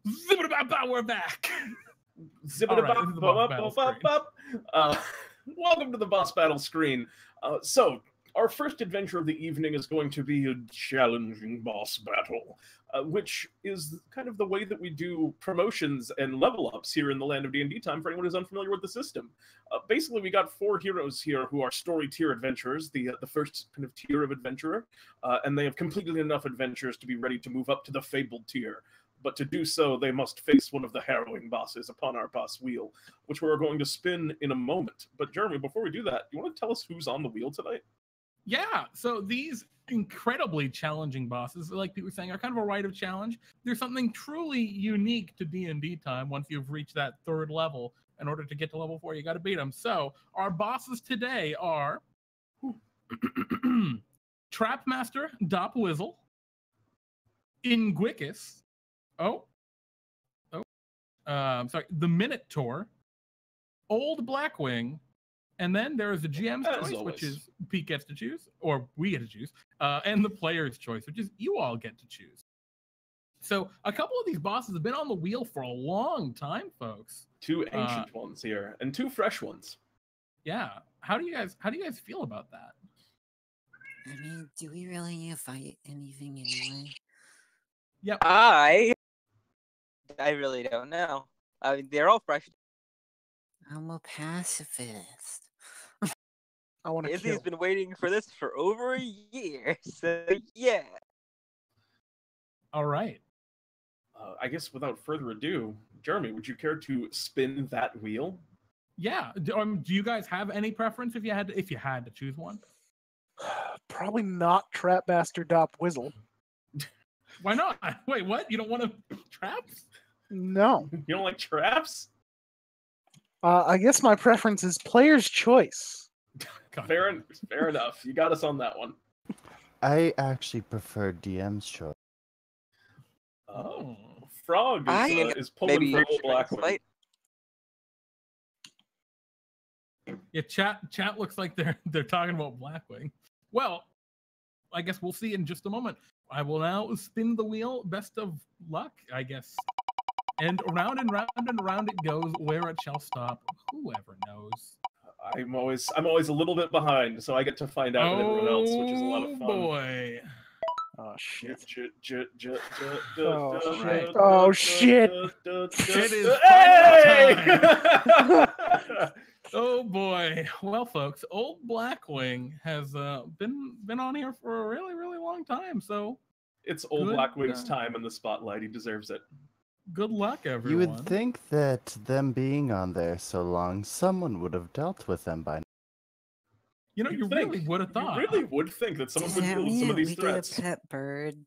We're back. Welcome to the boss battle screen. So, our first adventure of the evening is going to be a challenging boss battle, which is kind of the way that we do promotions and level ups here in the land of DnDTime for anyone who's unfamiliar with the system. Basically, we got 4 heroes here who are story tier adventurers, the first kind of tier of adventurer, and they have completed enough adventures to be ready to move up to the Fabled tier. But to do so, they must face one of the harrowing bosses upon our boss wheel, which we're going to spin in a moment. But Jeremy, before we do that, you want to tell us who's on the wheel tonight? Yeah, so these incredibly challenging bosses, like people were saying, are kind of a rite of challenge. There's something truly unique to DnDTime once you've reached that 3rd level. In order to get to level 4, you got to beat them. So our bosses today are Trapmaster Dopwizzle, Ingwickus, the Minotaur, Old Blackwing, and then there is the GM's choice, which is Pete gets to choose, or we get to choose, and the player's choice, which is you all get to choose. So a couple of these bosses have been on the wheel for a long time, folks. 2 ancient ones here, and 2 fresh ones. Yeah. How do you guys feel about that? I mean, do we really need to fight anything anyway? Yep. I really don't know. I mean, they're all fresh. I'm a pacifist. I want to Izzy's been waiting for this for over a year, so yeah. All right. I guess without further ado, Jeremy, would you care to spin that wheel? Yeah. Do you guys have any preference if you had to choose one? Probably not Trapmaster Dopwizzle. Why not? Wait, what? You don't want to traps? No. You don't like traps? I guess my preference is player's choice. Fair enough. You got us on that one. I actually prefer DM's choice. Frog is pulling for Old Blackwing. Yeah, chat looks like they're talking about Blackwing. Well, I guess we'll see in just a moment. I will now spin the wheel. Best of luck, I guess. And round and round and round it goes, where it shall stop. Whoever knows. I'm always a little bit behind, so I get to find out with everyone else, which is a lot of fun. Oh boy. Oh shit. Oh shit. It is time. Oh boy. Well, folks, Old Blackwing has been on here for a really, really long time. So it's Old Blackwing's time in the spotlight. He deserves it. Good luck, everyone. You would think that them being on there so long, someone would have dealt with them by now. You know, you really would have thought. You really would think that someone would deal with some of these threats. Get a pet bird.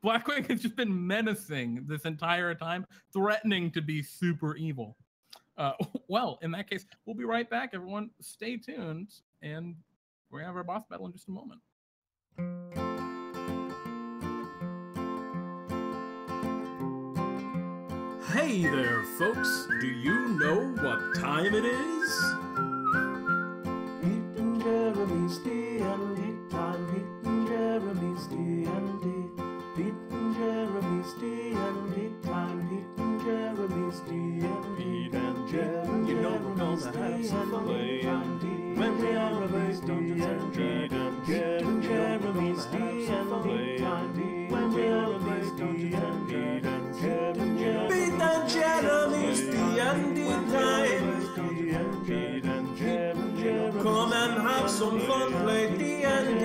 Blackwing has just been menacing this entire time, threatening to be super evil. Well, in that case, we'll be right back, everyone. Stay tuned, and we're going to have our boss battle in just a moment. Hey there, folks. Do you know what time it is? Pete and Jeremy's DnDTime. Pete and Jeremy's DnD. Pete and Jeremy's DnDTime. Pete and Jeremy's DnD. Pete and Jeremy, you know we're gonna have some fun. When we are amazed, Dungeons and Dragons. Pete and Jeremy's DnDTime. When we are amazed, Dungeons and Dragons. Pete and Jeremy's DnDTime. Come and have some fun, play D&D.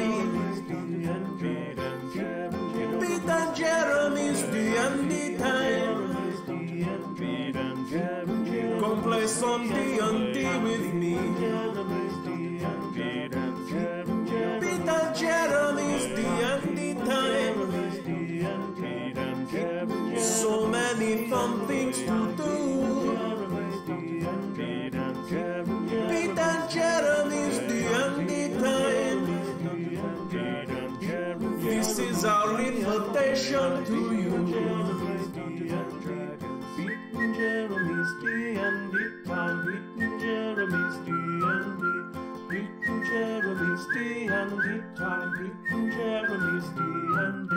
Pete and Jeremy's DnDTime. Come play some D&D with me. Pete and Jeremy's DnDTime. So many fun things to do. Pete and Jeremy's DnDTime. This is our invitation to you. Pete and Jeremy's DnDTime. Pete and Jeremy's DnD. Pete and Jeremy's DnDTime. Pete and Jeremy's DnD.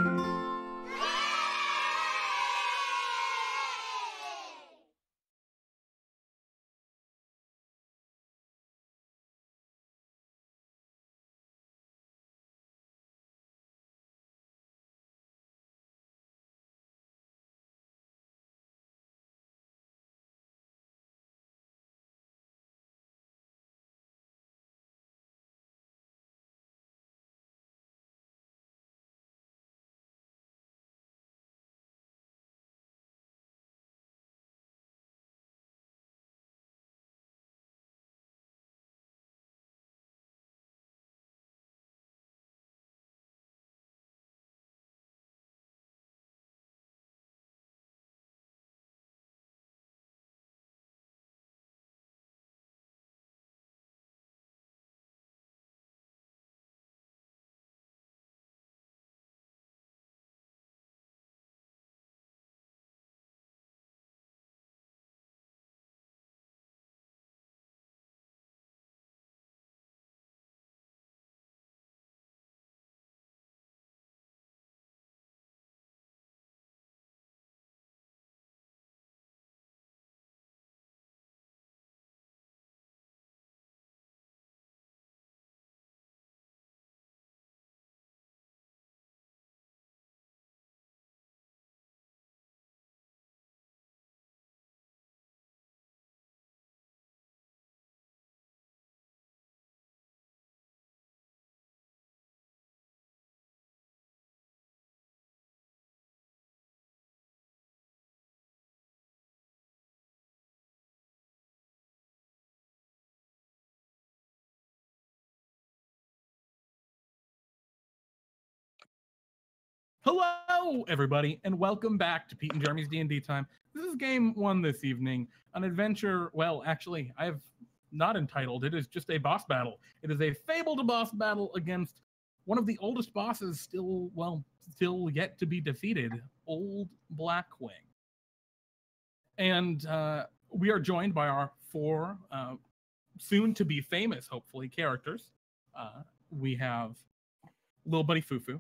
Hello, everybody, and welcome back to Pete and Jeremy's D&D Time. This is game 1 this evening, an adventure, well, actually, I have not entitled, it is just a boss battle. It is a Fabled boss battle against one of the oldest bosses still yet to be defeated, Old Blackwing. And we are joined by our 4 soon-to-be famous, hopefully, characters. We have Little Buddy Fufu.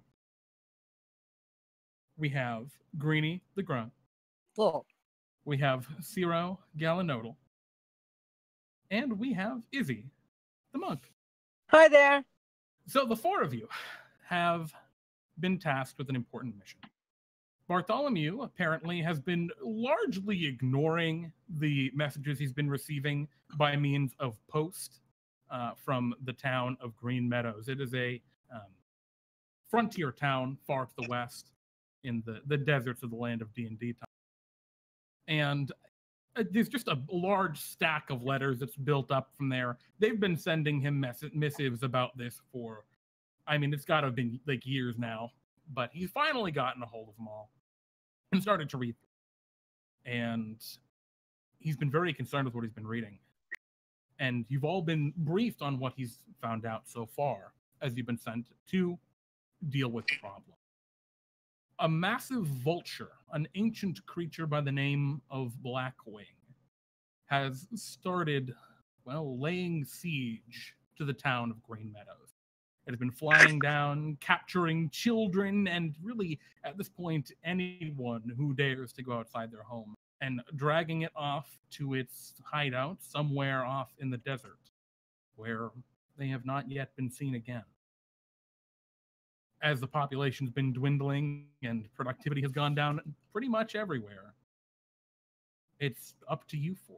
We have Greenie the Grunt. Look, We have Ciro Galanodel. And we have Izzy the Monk. Hi there. So the 4 of you have been tasked with an important mission. Bartholomew apparently has been largely ignoring the messages he's been receiving by means of post from the town of Green Meadows. It is a frontier town far to the west in the deserts of the land of DnDTime. And there's just a large stack of letters that's built up from there. They've been sending him missives about this for, I mean, it's got to have been like years now, but he's finally gotten a hold of them all and started to read them. And he's been very concerned with what he's been reading. And you've all been briefed on what he's found out so far as you've been sent to deal with the problem. A massive vulture, an ancient creature by the name of Blackwing, has started, well, laying siege to the town of Green Meadows. It has been flying down, capturing children, and really, at this point, anyone who dares to go outside their home, and dragging it off to its hideout somewhere off in the desert, where they have not yet been seen again. As the population's been dwindling and productivity has gone down pretty much everywhere, it's up to you 4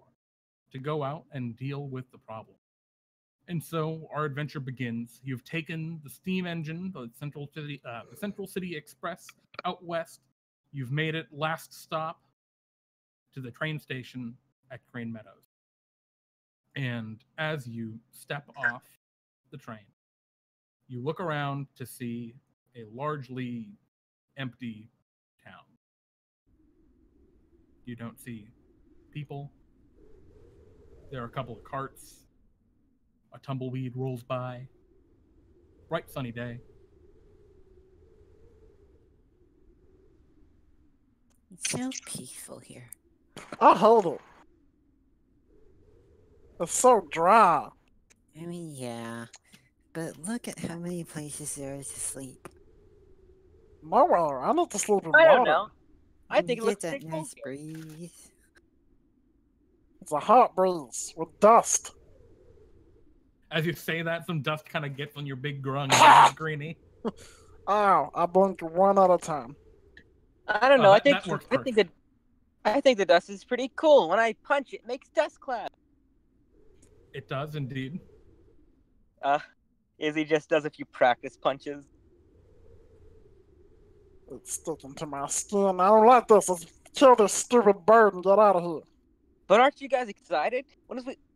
to go out and deal with the problem. And so our adventure begins. You've taken the steam engine, the Central City Express out west. You've made it last stop to the train station at Green Meadows. And as you step off the train, you look around to see a largely empty town. You don't see people. There are a couple of carts. A tumbleweed rolls by. Bright sunny day. It's so peaceful here. I'll hold it. It's so dry. I mean, yeah. But look at how many places there is to sleep. Nowhere. I need to sleep in I don't water. know. I think it You looks get that pretty cool nice here. breeze. It's a hot breeze with dust. As you say that, some dust kind of gets on your big grung, Greenie. Ow, I blinked 1 at a time. I don't know. that I works think the dust is pretty cool. When I punch it, makes dust clouds. It does indeed. Izzy just does a few practice punches. It's sticking to my skin. I don't like this. Let's kill this stupid bird and get out of here. But aren't you guys excited?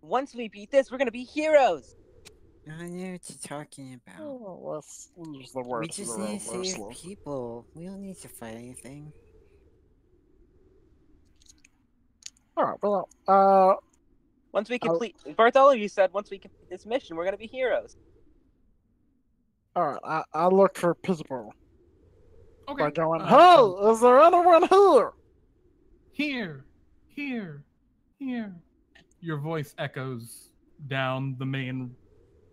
Once we beat this, we're gonna be heroes. I know what you're talking about. Oh, let's use the word We just need to save people. We don't need to fight anything. Alright, well, Once we complete, Bartholomew said, once we complete this mission, we're gonna be heroes. alright, I look for people. Okay. By going, hey, is there anyone here? Here. Your voice echoes down the main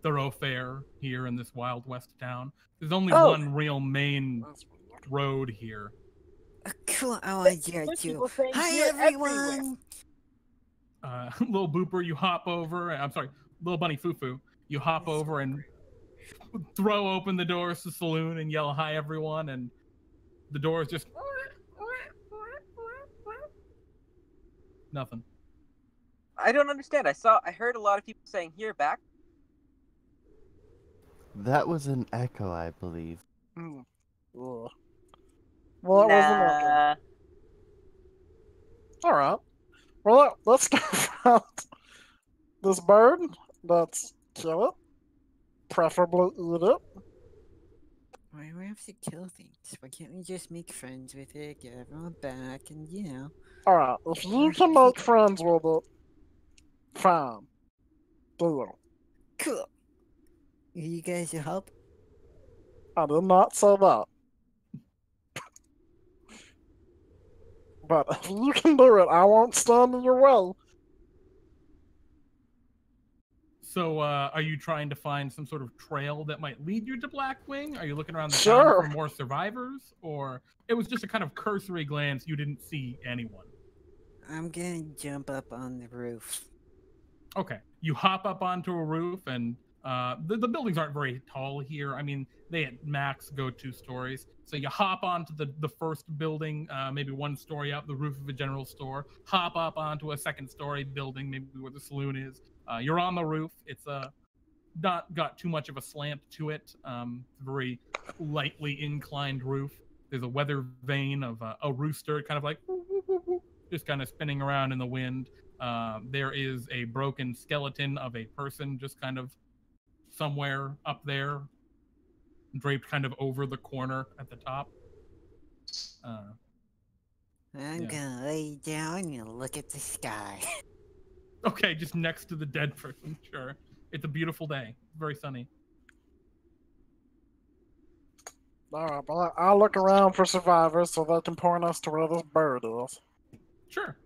thoroughfare here in this Wild West town. There's only one real main road here. A cool idea There's too. people saying Hi here everyone! Little Booper, you hop over. I'm sorry, Little Bunny Fufu, you hop over and throw open the doors to the saloon and yell, hi everyone, and the doors just... Nothing. I don't understand. I heard a lot of people saying here back. That was an echo, I believe. Ugh. Well, that wasn't working. Alright. Well, let's go find this bird. Let's kill it. Preferably eat it. Why do we have to kill things? Why can't we just make friends with it, get everyone back, and Alright, if you can make friends with it, fine. Deal. Cool. You guys will help? I did not say that. But if you can do it, I won't stand in your way. So, are you trying to find some sort of trail that might lead you to Blackwing? Are you looking around the Sure. town for more survivors? Or it was just a kind of cursory glance, you didn't see anyone? I'm gonna jump up on the roof. Okay. You hop up onto a roof, and the buildings aren't very tall here. I mean, they at max go 2 stories. So you hop onto the first building, maybe 1 story up, the roof of a general store. Hop up onto a 2nd story building, maybe where the saloon is. You're on the roof. It's not got too much of a slant to it. It's a very lightly inclined roof. There's a weather vane of a rooster, kind of like just kind of spinning around in the wind. There is a broken skeleton of a person just kind of somewhere up there, draped kind of over the corner at the top. I'm gonna lay down and look at the sky. Okay, just next to the dead person, sure. It's a beautiful day. Very sunny. Alright, but I'll look around for survivors so they can point us to where this bird is. Sure.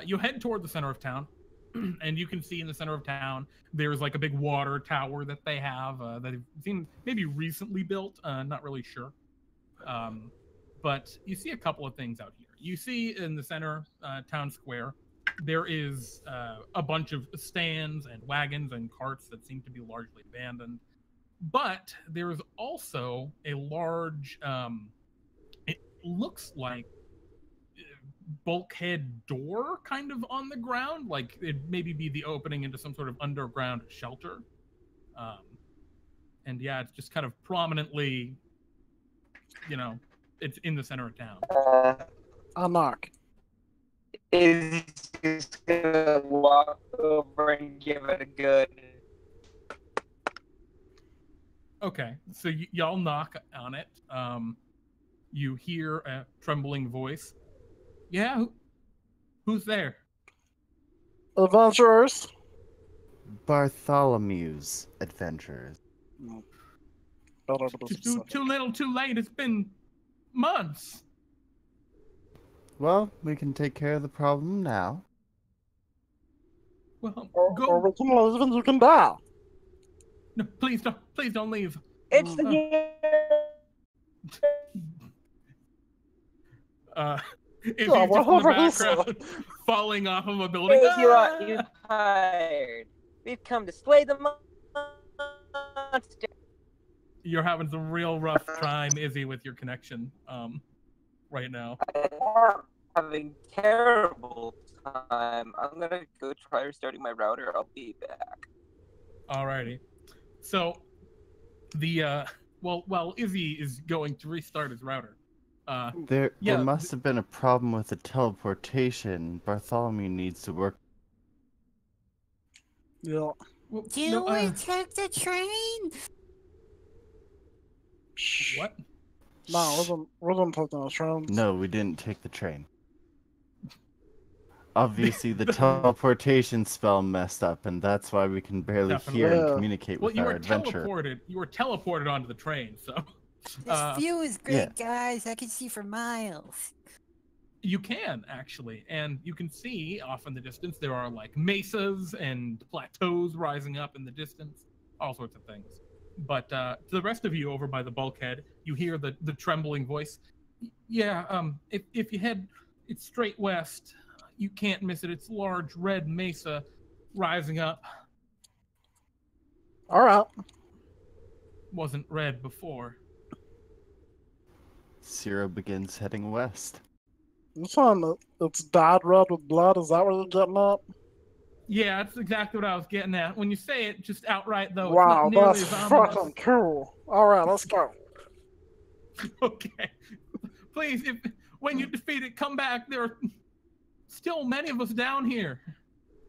You head toward the center of town, and you can see in the center of town, there's like a big water tower that they have that they've seen maybe recently built, not really sure. But you see a couple of things out here. You see in the center town square, there is a bunch of stands and wagons and carts that seem to be largely abandoned. But there's also a large, it looks like bulkhead door kind of on the ground, like it maybe be the opening into some sort of underground shelter. And yeah, it's just kind of prominently, it's in the center of town. I'll knock. Is just gonna walk over and give it a good. Okay, so y'all knock on it. You hear a trembling voice. Yeah, who's there? Adventurers. Bartholomew's adventures. Too little, too late. It's been months. Well, we can take care of the problem now. Well, Or go. we can leave and you can die. No, please don't leave. It's the if you just in the background falling off of a building. you're tired. We've come to slay the monster. You're having some real rough time, Izzy, with your connection right now. I'm having terrible time. I'm gonna go try restarting my router. I'll be back. Alrighty. So the while Izzy is going to restart his router. There must have been a problem with the teleportation. Bartholomew needs to work. Yeah. Well, Do we take the train? What? No, we didn't take the train. No, we didn't take the train. Obviously, the teleportation spell messed up, and that's why we can barely hear and communicate with our adventure. You were teleported onto the train, so... This view is great, guys. I can see for miles. You can, actually. And you can see off in the distance, there are, like, mesas and plateaus rising up in the distance. All sorts of things. But to the rest of you over by the bulkhead, you hear the trembling voice. Yeah, if you head... It's straight west. You can't miss it. It's large red mesa rising up. All right. Wasn't red before. Ciro begins heading west. You saying it's dyed red with blood? Is that what you're getting at? Yeah, that's exactly what I was getting at. When you say it just outright, though, wow, it's not nearly that's as ominous. fucking cool. All right, let's go. Okay. Please, when you defeat it, come back. There are still many of us down here.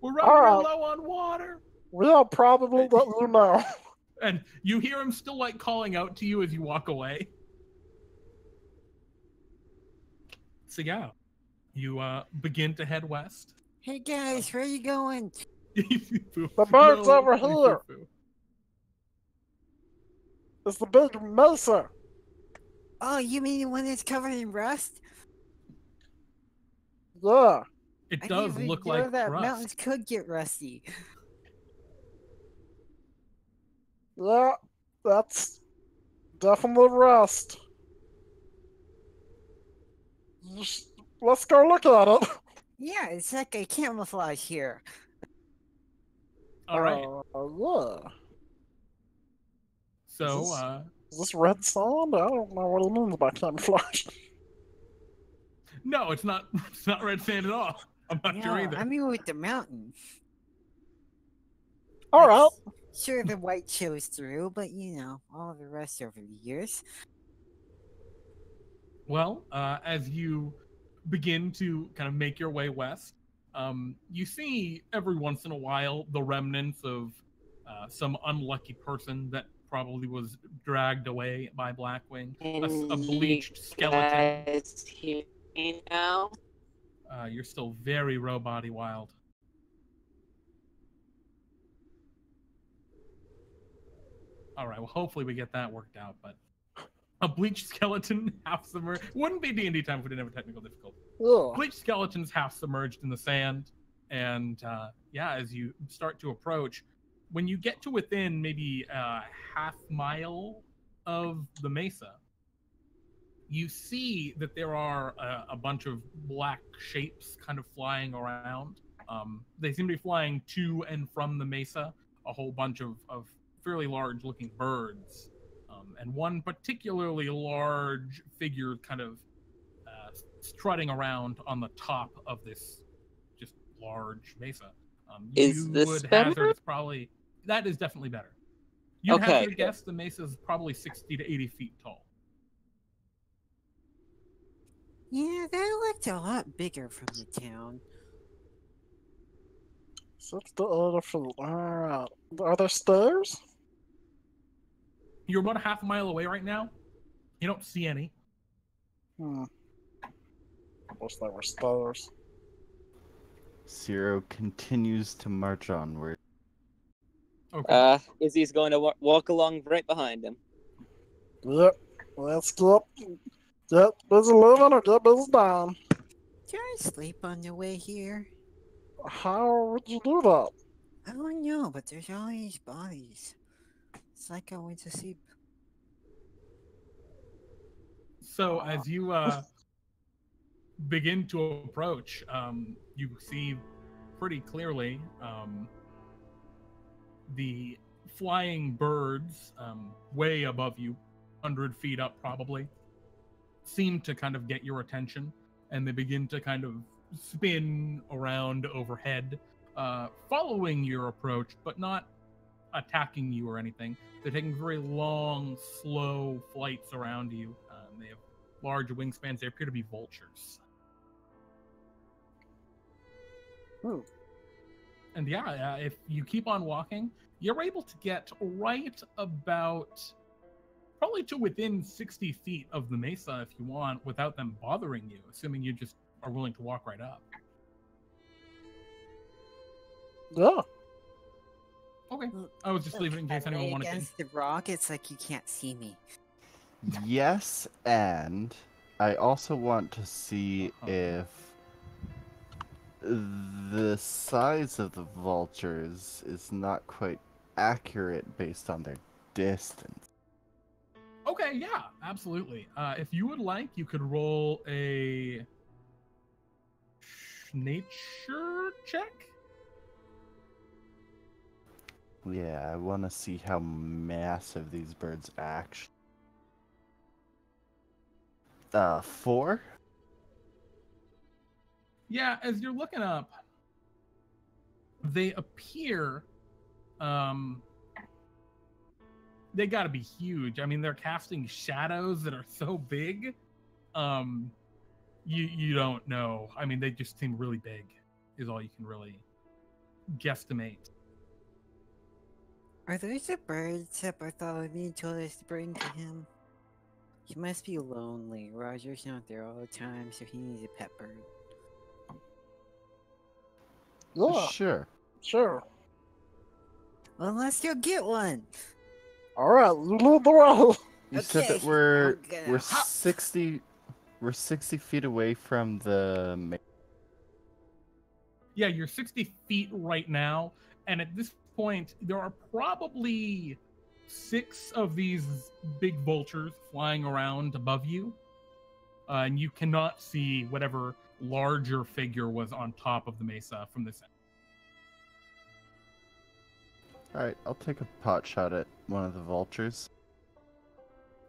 We're running low on water. We'll probably let you know. And you hear him still, like, calling out to you as you walk away. So yeah, you begin to head west. Hey guys, where are you going? The bird's over here. It's the big mesa. Oh, you mean the one that's covered in rust? Yeah. It I does didn't look even know like that rust. mountains could get rusty. Yeah, that's definitely rust. Let's go look at it. Yeah, it's like a camouflage here. All right. Yeah. So, Is this red sand? I don't know what he means by camouflage. no, it's not. It's not red sand at all. I'm not sure either. I mean with the mountain. All right. Sure, the white shows through, but you know, all the rest over the years. Well, as you begin to kind of make your way west, you see every once in a while the remnants of some unlucky person that probably was dragged away by Blackwing. A bleached skeleton. Guys hear me now? You're still very robot-y wild. All right, well, hopefully we get that worked out, but a bleached skeleton half submerged. Wouldn't be D&D time if we didn't have a technical difficulty. Ugh. Bleached skeletons half submerged in the sand, and yeah, as you start to approach, when you get to within maybe a half mile of the mesa, you see that there are a bunch of black shapes kind of flying around. They seem to be flying to and from the mesa, a whole bunch of fairly large looking birds. And one particularly large figure kind of strutting around on the top of this just large mesa. Is you this would better? hazard it's probably that is definitely better. You'd Okay. hazard a guess the mesa is probably 60 to 80 feet tall. Yeah, that looked a lot bigger from the town. That's the other field. Alright. Are there stairs? You're about a half a mile away right now. You don't see any. I wish there were stairs. Ciro continues to march onward. Okay. Izzy's going to walk along right behind him. Yep. Let's get busy living or get busy dying. Did I sleep on the way here? How would you do that? I don't know, but there's all these bodies. It's like I went to sleep. So as you begin to approach, you see pretty clearly the flying birds way above you, 100 feet up probably, seem to kind of get your attention, and they begin to kind of spin around overhead, following your approach, but not attacking you or anything. They're taking very long, slow flights around you. They have large wingspans. They appear to be vultures. And yeah, if you keep on walking, you're able to get right about probably to within 60 feet of the mesa if you want, without them bothering you, assuming you just are willing to walk right up. Yeah. Okay. I was just leaving it in case anyone wanted to. Against the rock, it's like you can't see me. Yes, and I also want to see if the size of the vultures is not quite accurate based on their distance. Okay, yeah, absolutely. If you would like, you could roll a nature check. Yeah, I want to see how massive these birds actually. 4? Yeah, as you're looking up, they appear, they gotta be huge. I mean, they're casting shadows that are so big, you don't know. I mean, they just seem really big, is all you can really guesstimate. Are those the birds that Bartholomew told us to bring to him? He must be lonely. Roger's not there all the time, so he needs a pet bird. Yeah, Sure. sure. Well, let's go get one. All right, you lead the way. You said that Okay, we're I'm gonna hop. 60 feet away from the. Yeah, you're 60 feet right now, and at this point, there are probably 6 of these big vultures flying around above you, and you cannot see whatever larger figure was on top of the mesa from this end. All right, I'll take a pot shot at one of the vultures.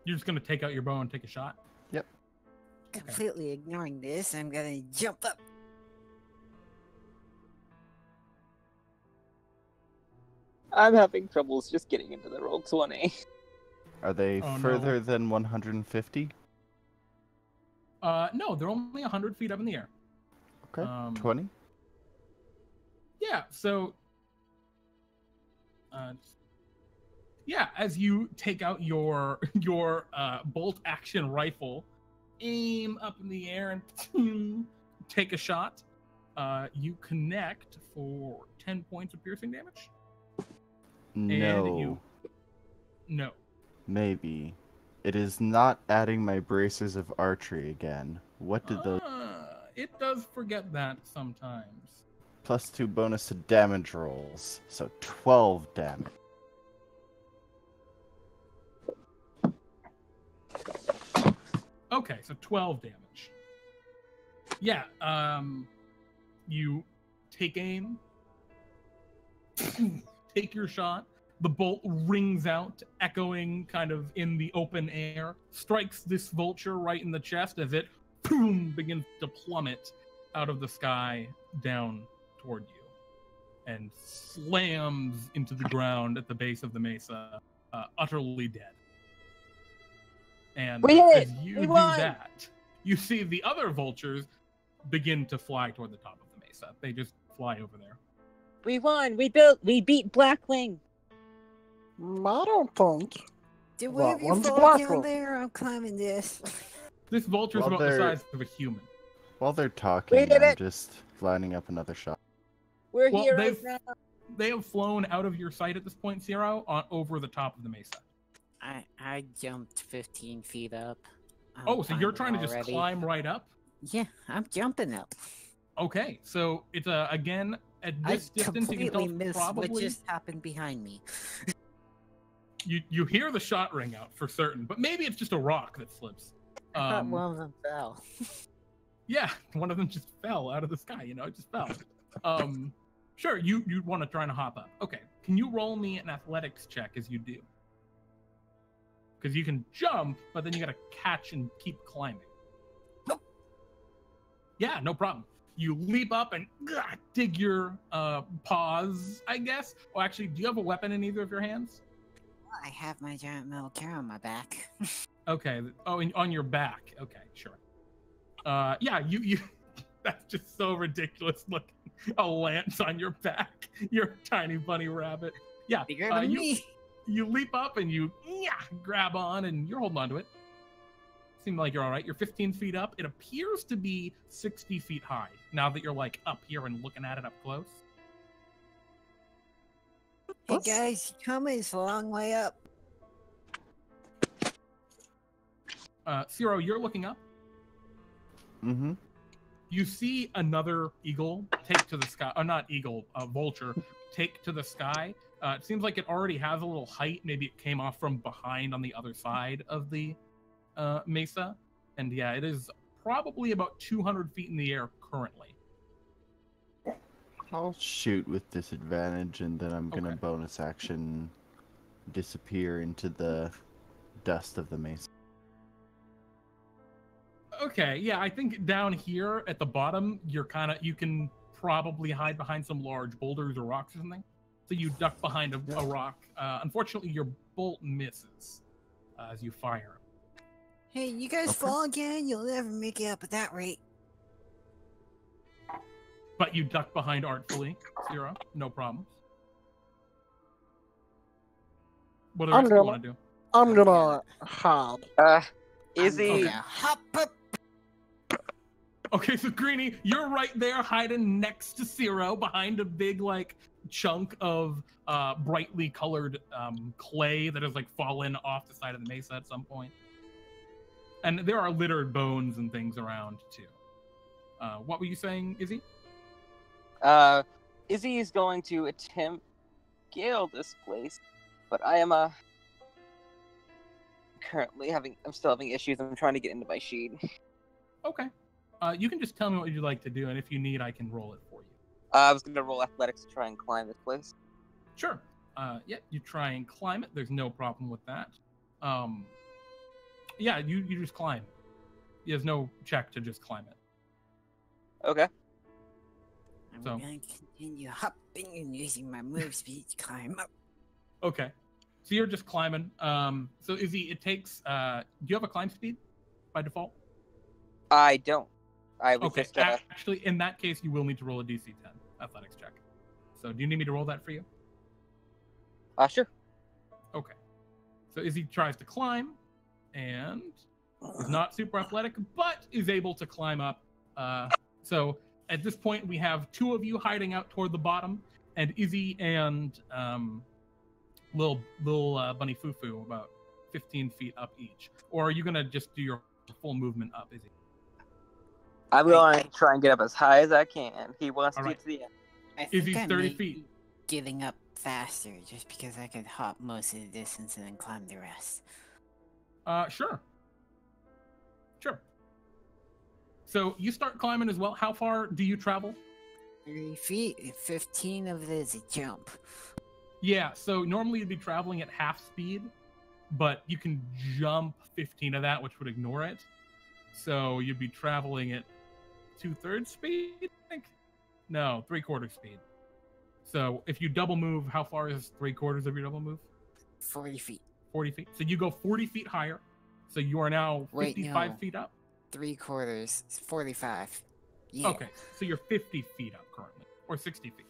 You're just gonna take out your bow and take a shot? Yep. Completely ignoring this, I'm gonna jump up. I'm having troubles just getting into the roll 20. Are they Oh, further no. than 150? No, they're only 100 feet up in the air. Okay. 20? Yeah, so... yeah, as you take out your bolt action rifle, aim up in the air and take a shot, you connect for 10 points of piercing damage. No. No. Maybe. It is not adding my bracers of archery again. What did those... It does forget that sometimes. +2 bonus to damage rolls. So 12 damage. Okay, so 12 damage. Yeah, you take aim, take your shot, the bolt rings out, echoing kind of in the open air, strikes this vulture right in the chest as it boom, begins to plummet out of the sky down toward you and slams into the ground at the base of the mesa, utterly dead. And as you do that, you see the other vultures begin to fly toward the top of the mesa. They just fly over there. We won. We beat Blackwing. I don't think. Did That one of you one's fall black down one. there? I'm climbing this. This vulture's Well, about the they're- size of a human. While they're talking, We did I'm it! just lining up another shot. We're Well, heroes now. they have flown out of your sight at this point, Ciro, over the top of the mesa. I jumped 15 feet up. I'm Oh, so you're climbing trying to just already. climb right up? Yeah, I'm jumping up. Okay, so it's again at I this distance you can completely tell missed probably what just happened behind me. you hear the shot ring out for certain, but maybe it's just a rock that slips. I thought one of them fell. Yeah, one of them just fell out of the sky. It just fell. Sure, you want to try and hop up. Okay, can you roll me an athletics check as you do? Because you can jump, but then you got to catch and keep climbing. Nope. Yeah, no problem. You leap up and dig your paws, I guess. Oh, actually, do you have a weapon in either of your hands? I have my giant metal carrot on my back. Okay. Oh, on your back. Okay, sure. Yeah, you. That's just so ridiculous looking. A lance on your back. You're a tiny bunny rabbit. Yeah. Bigger than me. You leap up and you grab on and you're holding on to it. Seems like you're all right. You're 15 feet up. It appears to be 60 feet high now that you're like up here and looking at it up close. Hey guys, coming is a long way up. Ciro, you're looking up. Mm-hmm. You see another eagle take to the sky. Not eagle, vulture take to the sky. It seems like it already has a little height. Maybe it came off from behind on the other side of the mesa. And yeah, it is probably about 200 feet in the air currently. I'll shoot with disadvantage, and then I'm gonna bonus action disappear into the dust of the mesa. Okay, yeah, I think down here at the bottom, you can probably hide behind some large boulders or rocks or something. So you duck behind a rock. Unfortunately, your bolt misses as you fire. Hey, you guys fall again? You'll never make it up at that rate. But you duck behind artfully, Ciro. No problems. What do you want to do? I'm gonna hide. Izzy. Hop up. Okay, so Greenie, you're right there hiding next to Ciro behind a big like chunk of brightly colored clay that has like fallen off the side of the mesa at some point. And there are littered bones and things around too. What were you saying, Izzy? Izzy is going to attempt scale this place, but I am I'm still having issues. I'm trying to get into my sheet. Okay. You can just tell me what you'd like to do, and if you need, I can roll it for you. I was gonna roll athletics to try and climb this place. Sure. Yeah, you try and climb it. There's no problem with that. Yeah, you just climb. There's no check to just climb it. Okay. I'm So- going to continue hopping and using my move speed to climb up. Okay. So you're just climbing. So Izzy, it takes. Do you have a climb speed by default? I don't. I was Okay. just gonna... Actually, in that case, you will need to roll a DC 10 athletics check. So do you need me to roll that for you? Sure. Okay. So Izzy tries to climb, and is not super athletic, but is able to climb up. So at this point, we have two of you hiding out toward the bottom, and Izzy and little bunny Fufu about 15 feet up each. Or are you gonna just do your full movement up, Izzy? I'm going to try and get up as high as I can. He wants to All get to the end. I Izzy's think I 30 may feet. be getting up faster just because I could hop most of the distance and then climb the rest. Sure. So you start climbing as well. How far do you travel? 3 feet, and 15 of it is a jump. Yeah, so normally you'd be traveling at half speed, but you can jump 15 of that, which would ignore it. So you'd be traveling at 2/3 speed, I think? No, 3/4 speed. So if you double move, how far is 3/4 of your double move? 40 feet. 40 feet. So you go 40 feet higher. So you are now Wait, 55 no. feet up. 3/4 is 45. Yeah. Okay, so you're 50 feet up currently, or 60 feet.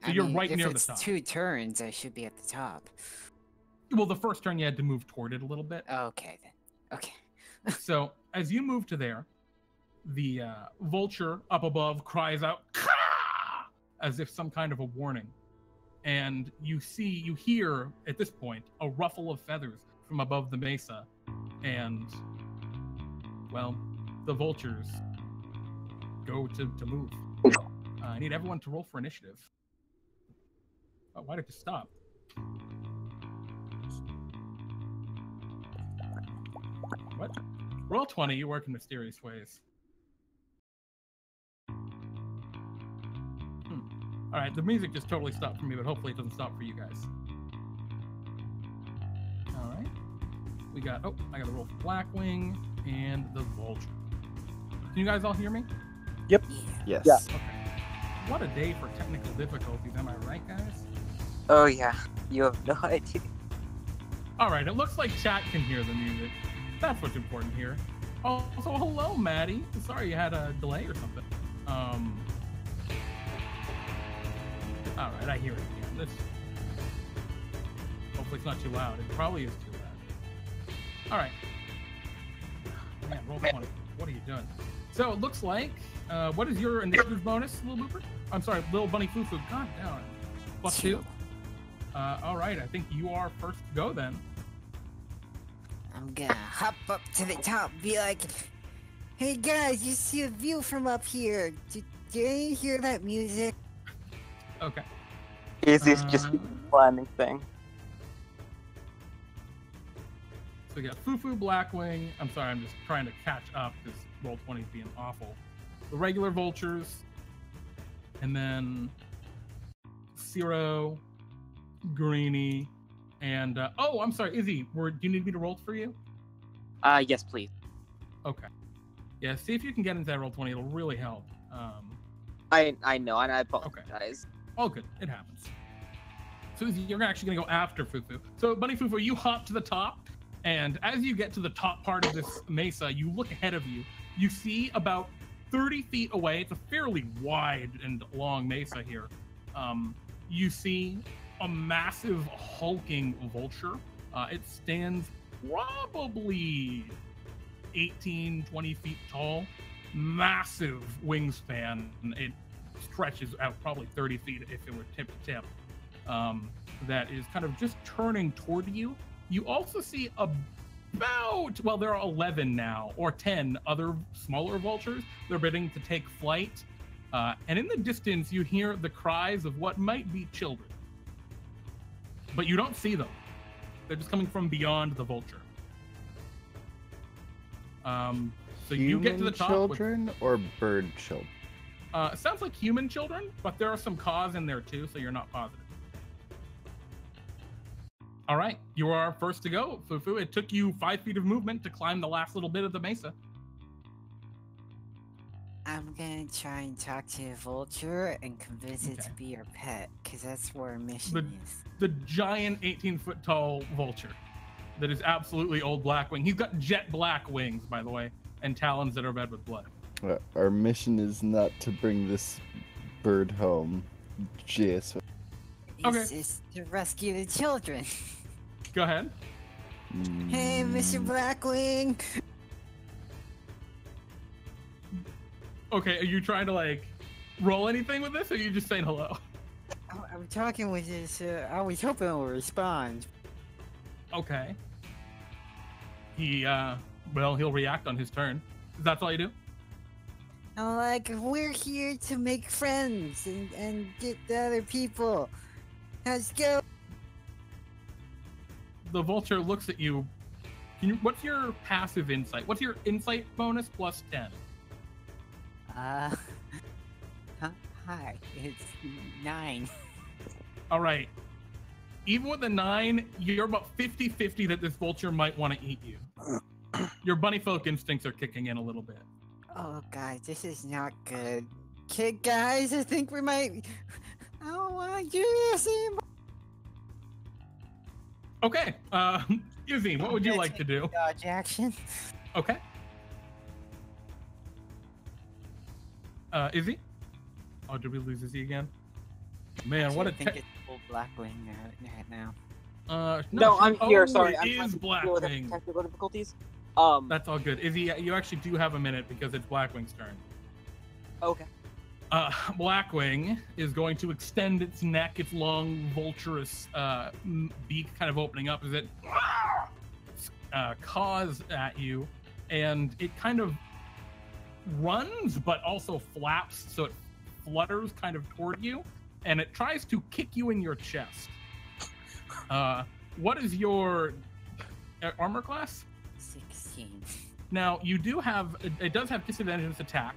So I you're mean, right if near the it's top. 2 turns, I should be at the top. Well, the first turn you had to move toward it a little bit. Okay, then. Okay. So as you move to there, the vulture up above cries out, "Caw!" as if some kind of a warning. And you hear at this point a ruffle of feathers from above the mesa. And, well, the vultures go to move. I need everyone to roll for initiative. Oh, why did it stop? What? Roll 20, you work in mysterious ways. All right, the music just totally stopped for me, but hopefully it doesn't stop for you guys. All right. We got, I got to roll for Blackwing and the Vulture. Can you guys all hear me? Yep. Yes. Yeah. Okay. What a day for technical difficulties, am I right, guys? Oh yeah, you have no idea. All right, it looks like chat can hear the music. That's what's important here. Oh, so hello, Maddie. Sorry you had a delay or something. All right, I hear it again. Hopefully it's not too loud. It probably is too loud. All right. Man, roll 20. What are you doing? So it looks like, what is your initiative bonus, little Booper? I'm sorry, little bunny Fufu. God damn it. +2. All right, I think you are first to go then. I'm gonna hop up to the top and be like, hey guys, you see a view from up here. Did you hear that music? Okay. Is this just climbing thing? So we got Fufu, Blackwing. I'm sorry, I'm just trying to catch up because roll 20 is being awful. The regular vultures, and then Ciro, Greenie, and I'm sorry, Izzy. Do you need me to roll for you? Yes, please. Okay. Yeah, see if you can get into that roll 20. It'll really help. I know, and I apologize. All good. It happens. So you're actually going to go after Fufu. So Bunny Fufu, you hop to the top, and as you get to the top part of this mesa, you look ahead of you. You see about 30 feet away. It's a fairly wide and long mesa here. You see a massive hulking vulture. It stands probably 18, 20 feet tall, massive wingspan. It stretches out probably 30 feet if it were tip to tip. That is kind of just turning toward you. You also see about, well, there are 11 now, or 10 other smaller vultures. They're bidding to take flight. And in the distance, you hear the cries of what might be children. But you don't see them. They're just coming from beyond the vulture. So you get to the top. Children or bird children? It sounds like human children, but there are some caws in there too, so you're not positive. All right, you are first to go, Fufu. It took you 5 feet of movement to climb the last little bit of the mesa. I'm gonna try and talk to a vulture and convince it to be your pet, because that's where our mission is. The giant 18-foot tall vulture that is absolutely old Blackwing. He's got jet black wings, by the way, and talons that are red with blood. Our mission is not to bring this bird home. Jeez. It's to rescue the children. Go ahead. Hey, Mr. Blackwing. Okay, are you trying to like roll anything with this, or are you just saying hello? I'm talking with this. I was hoping it would respond. Okay. He'll react on his turn. That's all you do? I'm like, we're here to make friends and get the other people. Let's go. The vulture looks at you. What's your passive insight? What's your insight bonus plus 10? Hi. It's 9. All right. Even with a 9, you're about 50-50 that this vulture might want to eat you. Your bunnyfolk instincts are kicking in a little bit. Oh, God, this is not good. Kid, guys, I think we might... I don't want to do this anymore. Okay, Izzy, what would you like to do? Dodge action. Okay. Izzy? Oh, did we lose Izzy again? Man, what a... I think it's full Blackwing now. No, I'm here. Sorry, It is Blackwing. Technical difficulties. That's all good. Izzy, you actually do have a minute because it's Blackwing's turn. Okay. Blackwing is going to extend its neck, its long, vulturous beak kind of opening up as it caws at you, and it kind of runs, but also flaps, so it flutters kind of toward you, and it tries to kick you in your chest. What is your armor class? 16. Now, you do have, it does have disadvantage in its attack.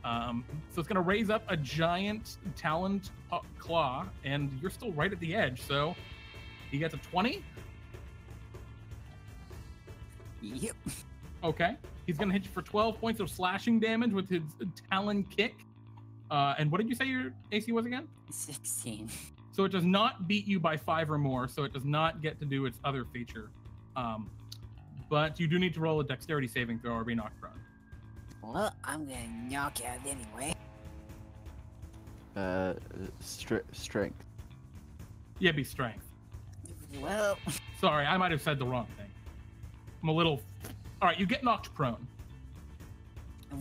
So it's going to raise up a giant taloned claw, and you're still right at the edge, so he gets a 20. Yep. Okay. He's going to hit you for 12 points of slashing damage with his talon kick. And what did you say your AC was again? 16. So it does not beat you by 5 or more, so it does not get to do its other feature. But you do need to roll a dexterity saving throw or be knocked prone. Well, I'm gonna knock out anyway. Strength. Yeah, be strength. Well... Sorry, I might have said the wrong thing. I'm a little... Alright, you get knocked prone.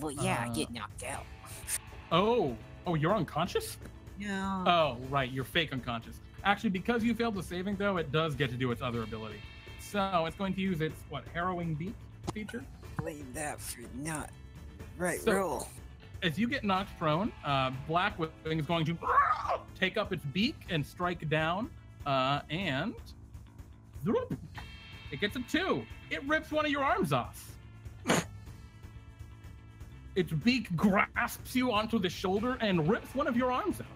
Well, yeah, I get knocked out. Oh, you're unconscious? No. Oh, right, you're fake unconscious. Actually, because you failed the saving throw, it does get to do its other ability. So it's going to use its, harrowing beak feature? Blame that for not... Right, so, roll. As you get knocked prone, Blackwing is going to take up its beak and strike down, and it gets a 2. It rips one of your arms off. Its beak grasps you onto the shoulder and rips one of your arms out.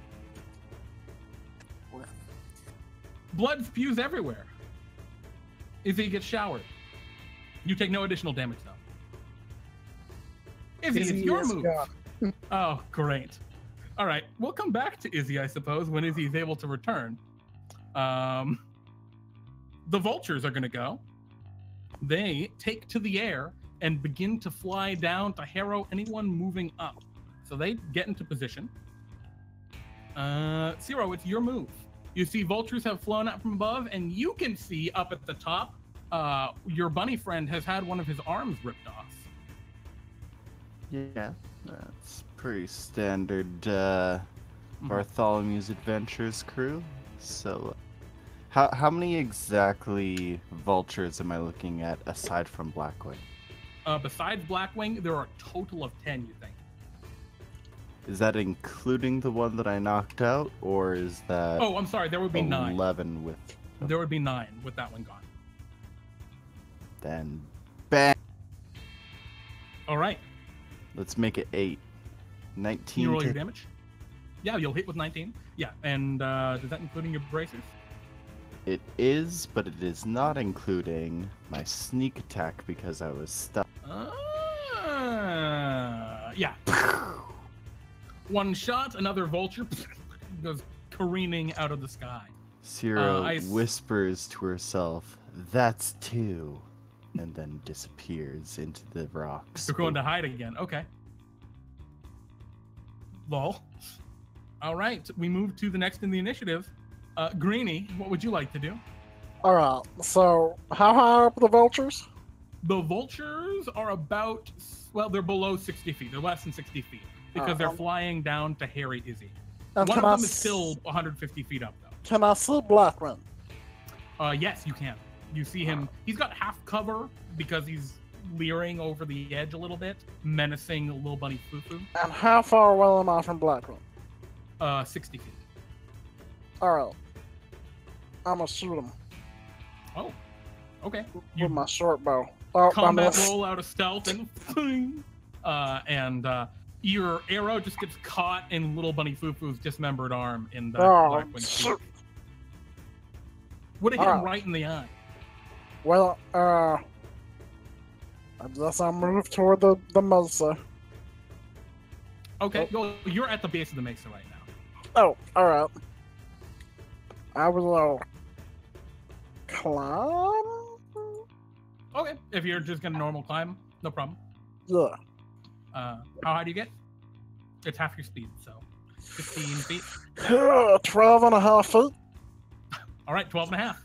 Blood spews everywhere. Izzy gets showered. You take no additional damage, though. Izzy, it's your move. Oh, great. All right, we'll come back to Izzy, I suppose, when Izzy is able to return. The vultures are going to go. They take to the air and begin to fly down to harrow anyone moving up. So they get into position. Ciro, it's your move. You see vultures have flown out from above, and you can see up at the top your bunny friend has had one of his arms ripped off. Yeah, that's pretty standard Bartholomew's Adventures crew. So, how many exactly vultures am I looking at aside from Blackwing? Besides Blackwing, there are a total of 10, you think. Is that including the one that I knocked out, or is that... Oh, I'm sorry, there would be 9. 11 with... There would be 9 with that one gone. Then, bang! All right. Let's make it 8. 19. Can you roll your damage? Yeah, you'll hit with 19. Yeah, and is that including your bracers? It is, but it is not including my sneak attack because I was stuck. Yeah. One shot, another vulture goes careening out of the sky. Ciro whispers to herself, "That's 2," and then disappears into the rocks. They're going to hide again. Okay. Lol. All right, we move to the next in the initiative. Greenie, what would you like to do? Alright, so how high up are the vultures? The vultures are about, well, they're below 60 feet. They're less than 60 feet because they're flying down to Harry Izzy. One of them is still 150 feet up, though. Can I see Blackwing? Yes, you can. You see him. He's got half cover because he's leering over the edge a little bit, menacing little bunny Fufu. And how far away am I from Blackwing? 60 feet. Alright. I'm gonna shoot him. Oh, okay. With my short bow. Combat roll out of stealth and your arrow just gets caught in little bunny Fufu's dismembered arm in the Blackwing's teeth. Would have hit him right in the eye. Well, I guess I'll move toward the mesa. Okay, well, you're at the base of the mesa right now. Oh, alright. I will climb? Okay, if you're just gonna normal climb, no problem. Yeah. How high do you get? It's half your speed, so 15 feet. 12 and a half feet. All right, 12 and a half.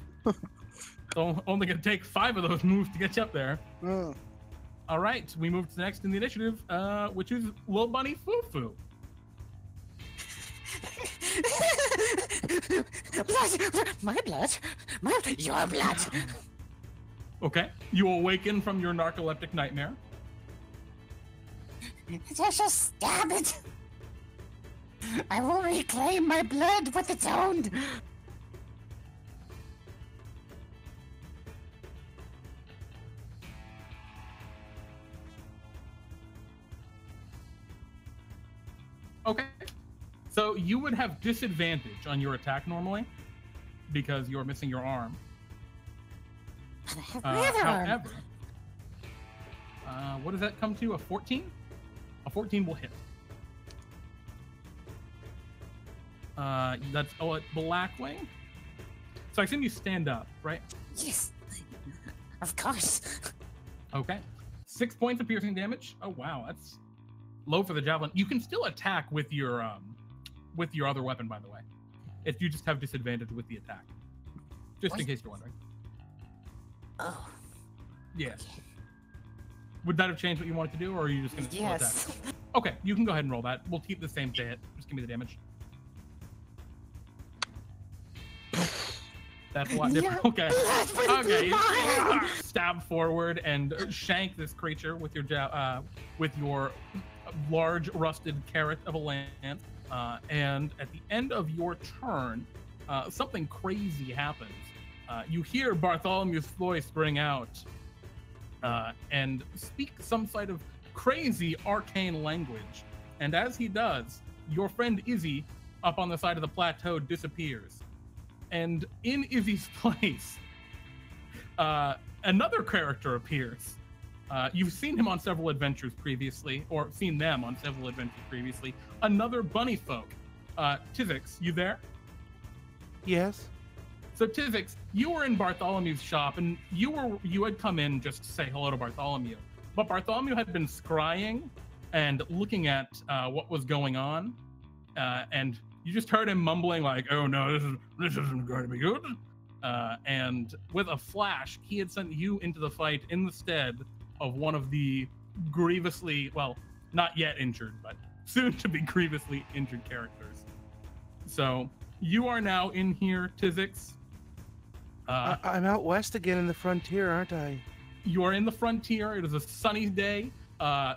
So only gonna take 5 of those moves to get you up there. All right, we move to the next in the initiative, which is Little Bunny Fufu. Blood! My blood? Your blood! Okay, you awaken from your narcoleptic nightmare. Just stab it! I will reclaim my blood with its own! Okay, so you would have disadvantage on your attack normally because you're missing your arm. However, what does that come to? A 14? A 14 will hit. That's Blackwing. So I assume you stand up, right? Yes, of course. Okay, 6 points of piercing damage. Oh wow, that's low for the javelin. You can still attack with your other weapon, by the way. If you just have disadvantage with the attack, just in case you're wondering. Oh. Yeah. Would that have changed what you wanted to do, or are you just going to attack? Okay, you can go ahead and roll that. We'll keep the same to hit. Just give me the damage. That's a lot different. Okay. Okay. You stab forward and shank this creature with your large rusted carrot of a lance. And at the end of your turn, something crazy happens. You hear Bartholomew's voice ring out and speak some sort of crazy arcane language. And as he does, your friend Izzy, up on the side of the plateau, disappears. And in Izzy's place, another character appears. You've seen him on several adventures previously, or seen them on several adventures previously. Another Bunnyfolk. Tzi'jixk, you there? Yes. So Tzi'jixk, you were in Bartholomew's shop, and you had come in just to say hello to Bartholomew. But Bartholomew had been scrying and looking at what was going on, and you just heard him mumbling like, "Oh no, this isn't going to be good." and with a flash, he had sent you into the fight in the stead of one of the grievously, well, not yet injured, but soon to be grievously injured characters. So you are now in here, Tzi'jixk. I'm out west again in the frontier, aren't I? You are in the frontier. It is a sunny day.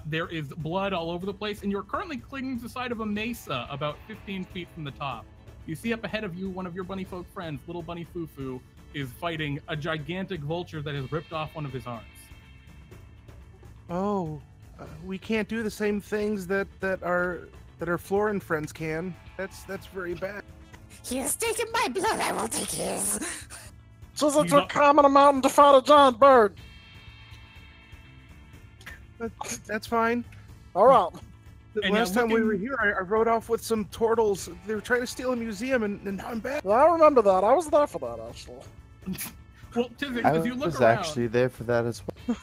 There is blood all over the place, and you're currently clinging to the side of a mesa about 15 feet from the top. You see up ahead of you one of your Bunnyfolk friends, little Bunny Fufu, is fighting a gigantic vulture that has ripped off one of his arms. Oh, we can't do the same things that our Florin friends can. That's very bad. He has taken my blood, I will take his. So it's a common amount to fight a giant bird. That's fine. All right. The last time we were here, I rode off with some turtles. They were trying to steal a museum, and now I'm back. Yeah, I remember that. I was there for that, actually. Well, Tzi'jixk, I as you look was around, actually there for that as well.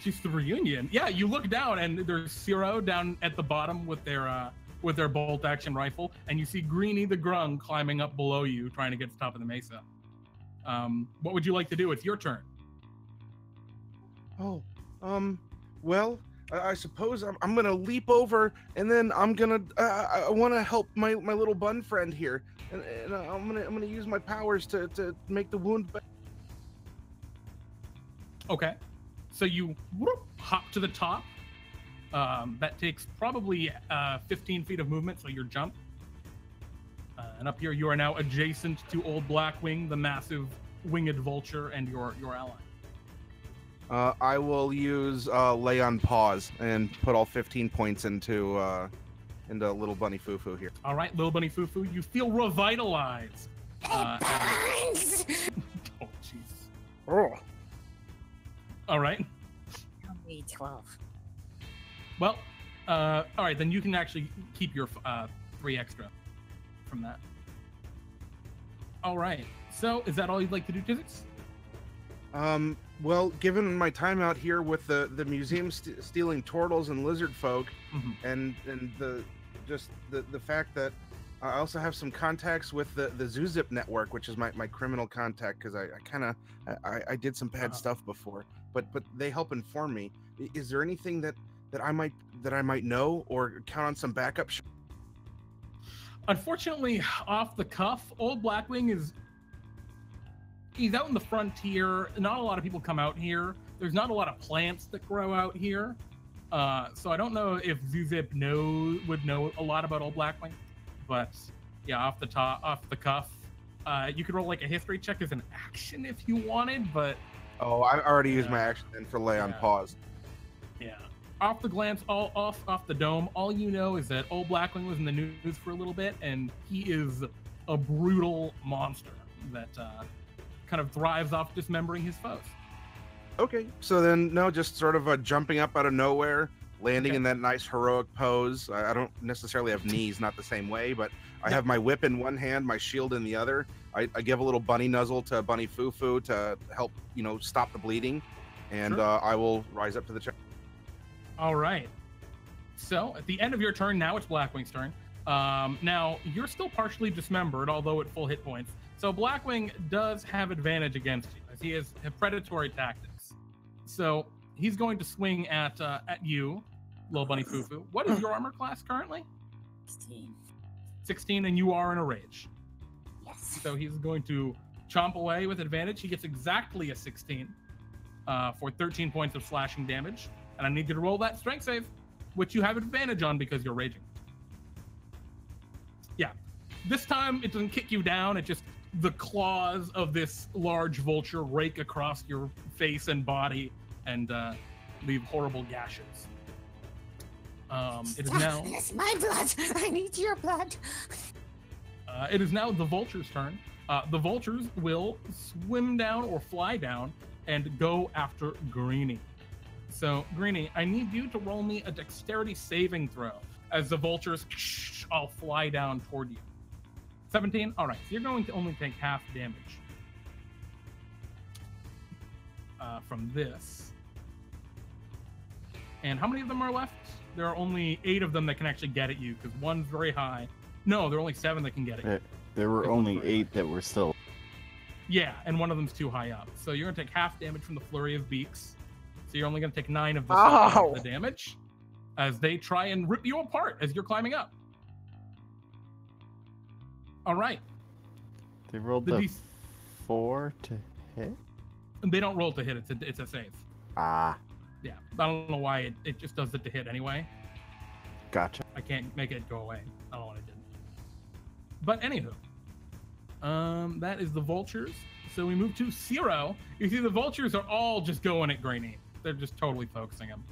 Just the reunion. Yeah, you look down, and there's Ciro down at the bottom with their bolt action rifle, and you see Greenie the Grung climbing up below you, trying to get to the top of the mesa. What would you like to do? It's your turn. Oh, well, I suppose I'm gonna leap over, and then I'm gonna I want to help my little bun friend here, and I'm gonna use my powers to make the wound better. Okay, so you hop to the top. That takes probably 15 feet of movement, so your jump. And up here, you are now adjacent to old Blackwing, the massive winged vulture, and your ally. I will use lay on pause and put all 15 points into little Bunny Fufu here. All right, little Bunny Fufu, you feel revitalized. Oh, jeez. Oh. All right. Only 12. Well, all right, then you can actually keep your 3 extra from that. All right. So, is that all you'd like to do, Tzi'jixk? Well, given my time out here with the museum stealing turtles and lizard folk, and the fact that I also have some contacts with the Zuzip network, which is my criminal contact, because I did some bad stuff before, but they help inform me. Is there anything that I might know or count on some backup? Unfortunately, off the cuff, old Blackwing he's out in the frontier. Not a lot of people come out here. There's not a lot of plants that grow out here. So I don't know if Zuzip would know a lot about old Blackwing. But yeah, off the cuff, you could roll like a history check as an action if you wanted, but oh, I already used my action then for lay on pause. Yeah. Off the glance, off the dome, all you know is that old Blackwing was in the news for a little bit, and he is a brutal monster that kind of thrives off dismembering his foes. Okay, so then just sort of jumping up out of nowhere, landing in that nice heroic pose. I don't necessarily have knees, not the same way, but I have my whip in one hand, my shield in the other. I give a little bunny nuzzle to Bunny Fufu to help, stop the bleeding, and I will rise up to the challenge. All right. So at the end of your turn, now it's Blackwing's turn. Now you're still partially dismembered, although at full hit points. So Blackwing does have advantage against you, as he has predatory tactics. So he's going to swing at you, little Bunny Fufu. What is your armor class currently? 16. 16, and you are in a rage. Yes. So he's going to chomp away with advantage. He gets exactly a 16 for 13 points of slashing damage. And I need you to roll that strength save, which you have advantage on because you're raging. Yeah. This time, it doesn't kick you down. It just, the claws of this large vulture rake across your face and body and leave horrible gashes. It is now... It's my blood! I need your blood! It is now the vulture's turn. The vultures will swim down or fly down and go after Greenie. So, Greenie, I need you to roll me a dexterity saving throw as the vultures all fly down toward you. 17? All right, so you're going to only take half damage from this. And how many of them are left? There are only 8 of them that can actually get at you, because one's very high. No, there are only 7 that can get at you. There were only 8 that were still... Yeah, and one of them's too high up. So you're gonna take half damage from the flurry of beaks. So you're only gonna take 9 of the damage as they try and rip you apart as you're climbing up. All right. They rolled the 4 to hit? They don't roll to hit, it's a save. Ah. Yeah, I don't know why it just does it to hit anyway. Gotcha. I can't make it go away. I don't know what it did. But anywho, that is the vultures. So we move to Ciro. You see the vultures are all just going at Greenie. They're just totally focusing him.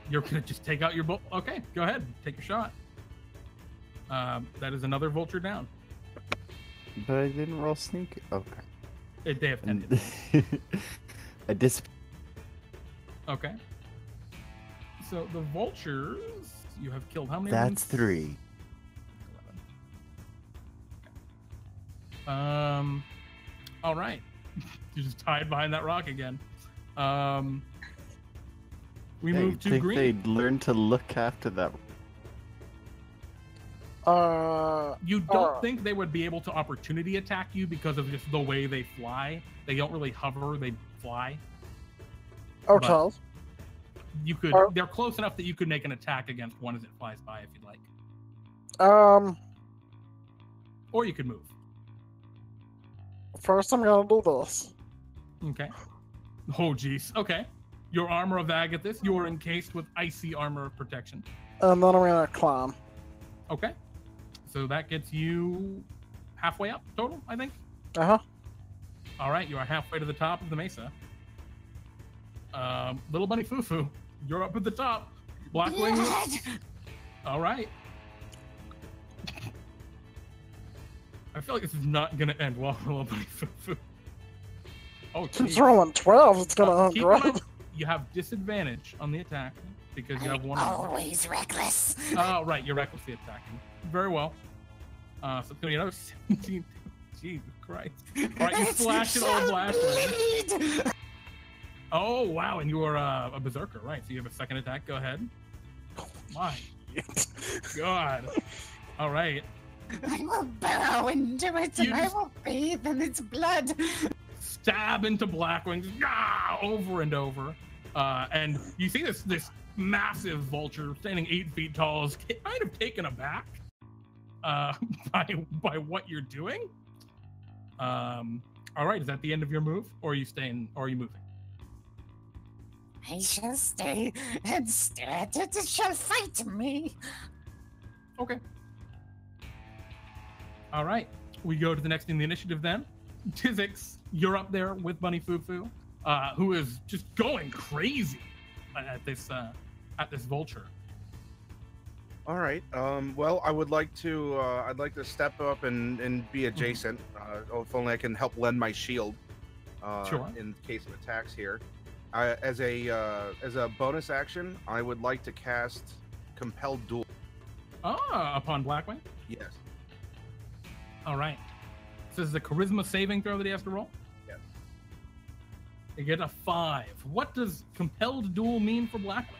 You're gonna just take out your bolt. Okay, go ahead, take your shot. That is another vulture down. But I didn't roll sneak. Okay. They have 10. Okay. So the vultures, you have killed how many? That's 3. 11. All right. You just hide behind that rock again. We move to Green. They'd learn to look after that. You don't think they would be able to opportunity attack you because of just the way they fly? They don't really hover; they fly. Okay. But you could. They're close enough that you could make an attack against one as it flies by, if you'd like. Or you could move. First, I'm gonna do this. Okay. Oh, jeez. Okay. Your armor of Agathis. You are encased with icy armor of protection. And then I'm gonna climb. Okay. So that gets you halfway up total, I think. Uh-huh. All right, you are halfway to the top of the mesa. Little bunny Fufu, you're up at the top. Blackwing. All right. I feel like this is not going to end well for little bunny Fufu. Oh, keeps rolling 12. It's gonna end right. You have disadvantage on the attack because you have one. Always reckless. Oh, right, you're recklessly attacking. Very well. So it's gonna be another 17. Jesus Christ! All right, you flash an old Blackwing. Oh wow, and you are a berserker, right? So you have a second attack. Go ahead. My God! All right. I will burrow into it and I will bathe in its blood. Stab into Blackwing, over and over, and you see this massive vulture standing 8 feet tall is kind of taken aback by what you're doing. All right, is that the end of your move, or are you staying, or are you moving? I shall stay and stare at it. It shall fight me. Okay. All right, we go to the next in the initiative then. Tzi'jixk, you're up there with Bunny Fufu, who is just going crazy at this vulture. All right. Well, I would like to. I'd like to step up and be adjacent. If only I can help lend my shield. Sure. In case of attacks here. As a bonus action, I would like to cast Compelled Duel. Upon Blackwing? Yes. All right. So this is a charisma saving throw that he has to roll? Yes. You get a 5. What does Compelled Duel mean for Blackwing?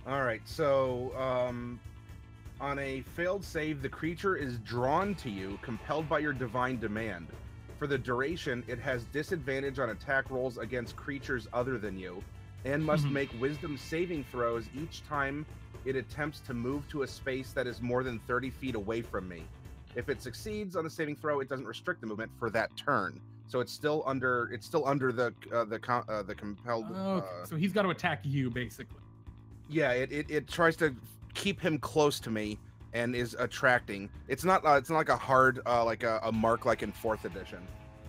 All right. So, on a failed save, the creature is drawn to you, compelled by your divine demand. For the duration, it has disadvantage on attack rolls against creatures other than you, and must make wisdom saving throws each time it attempts to move to a space that is more than 30 feet away from me. If it succeeds on the saving throw, it doesn't restrict the movement for that turn. So it's still under the compelled. So he's got to attack you, basically. Yeah, it tries to keep him close to me and is attracting. It's not like a hard like a mark like in 4th edition.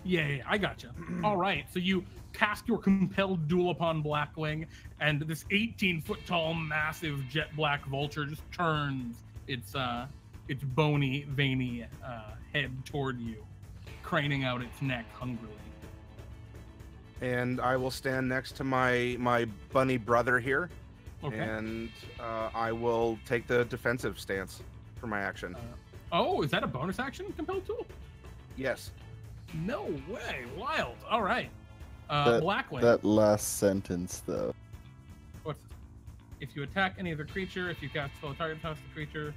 Yeah, I gotcha. All right, so you cast your Compelled Duel upon Blackwing, and this 18-foot tall, massive jet black vulture just turns its bony, veiny head toward you, craning out its neck hungrily. And I will stand next to my bunny brother here. Okay. And I will take the defensive stance for my action. Is that a bonus action, Compelled Duel? Yes. No way. Wild. All right. Blackwing. That last sentence, though. What's this? If you attack any other creature, if you cast spell target toss the creature.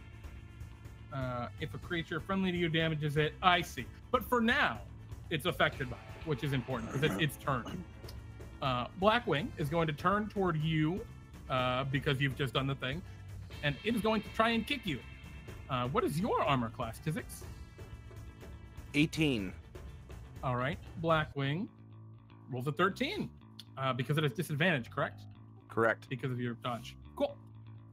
If a creature friendly to you damages it, I see. But for now, it's affected by it, which is important because it's its turn. Blackwing is going to turn toward you because you've just done the thing, and it is going to try and kick you. What is your armor class, Tzi'jixk? 18. All right. Blackwing rolls a 13 because it has disadvantage, correct? Correct. Because of your dodge. Cool.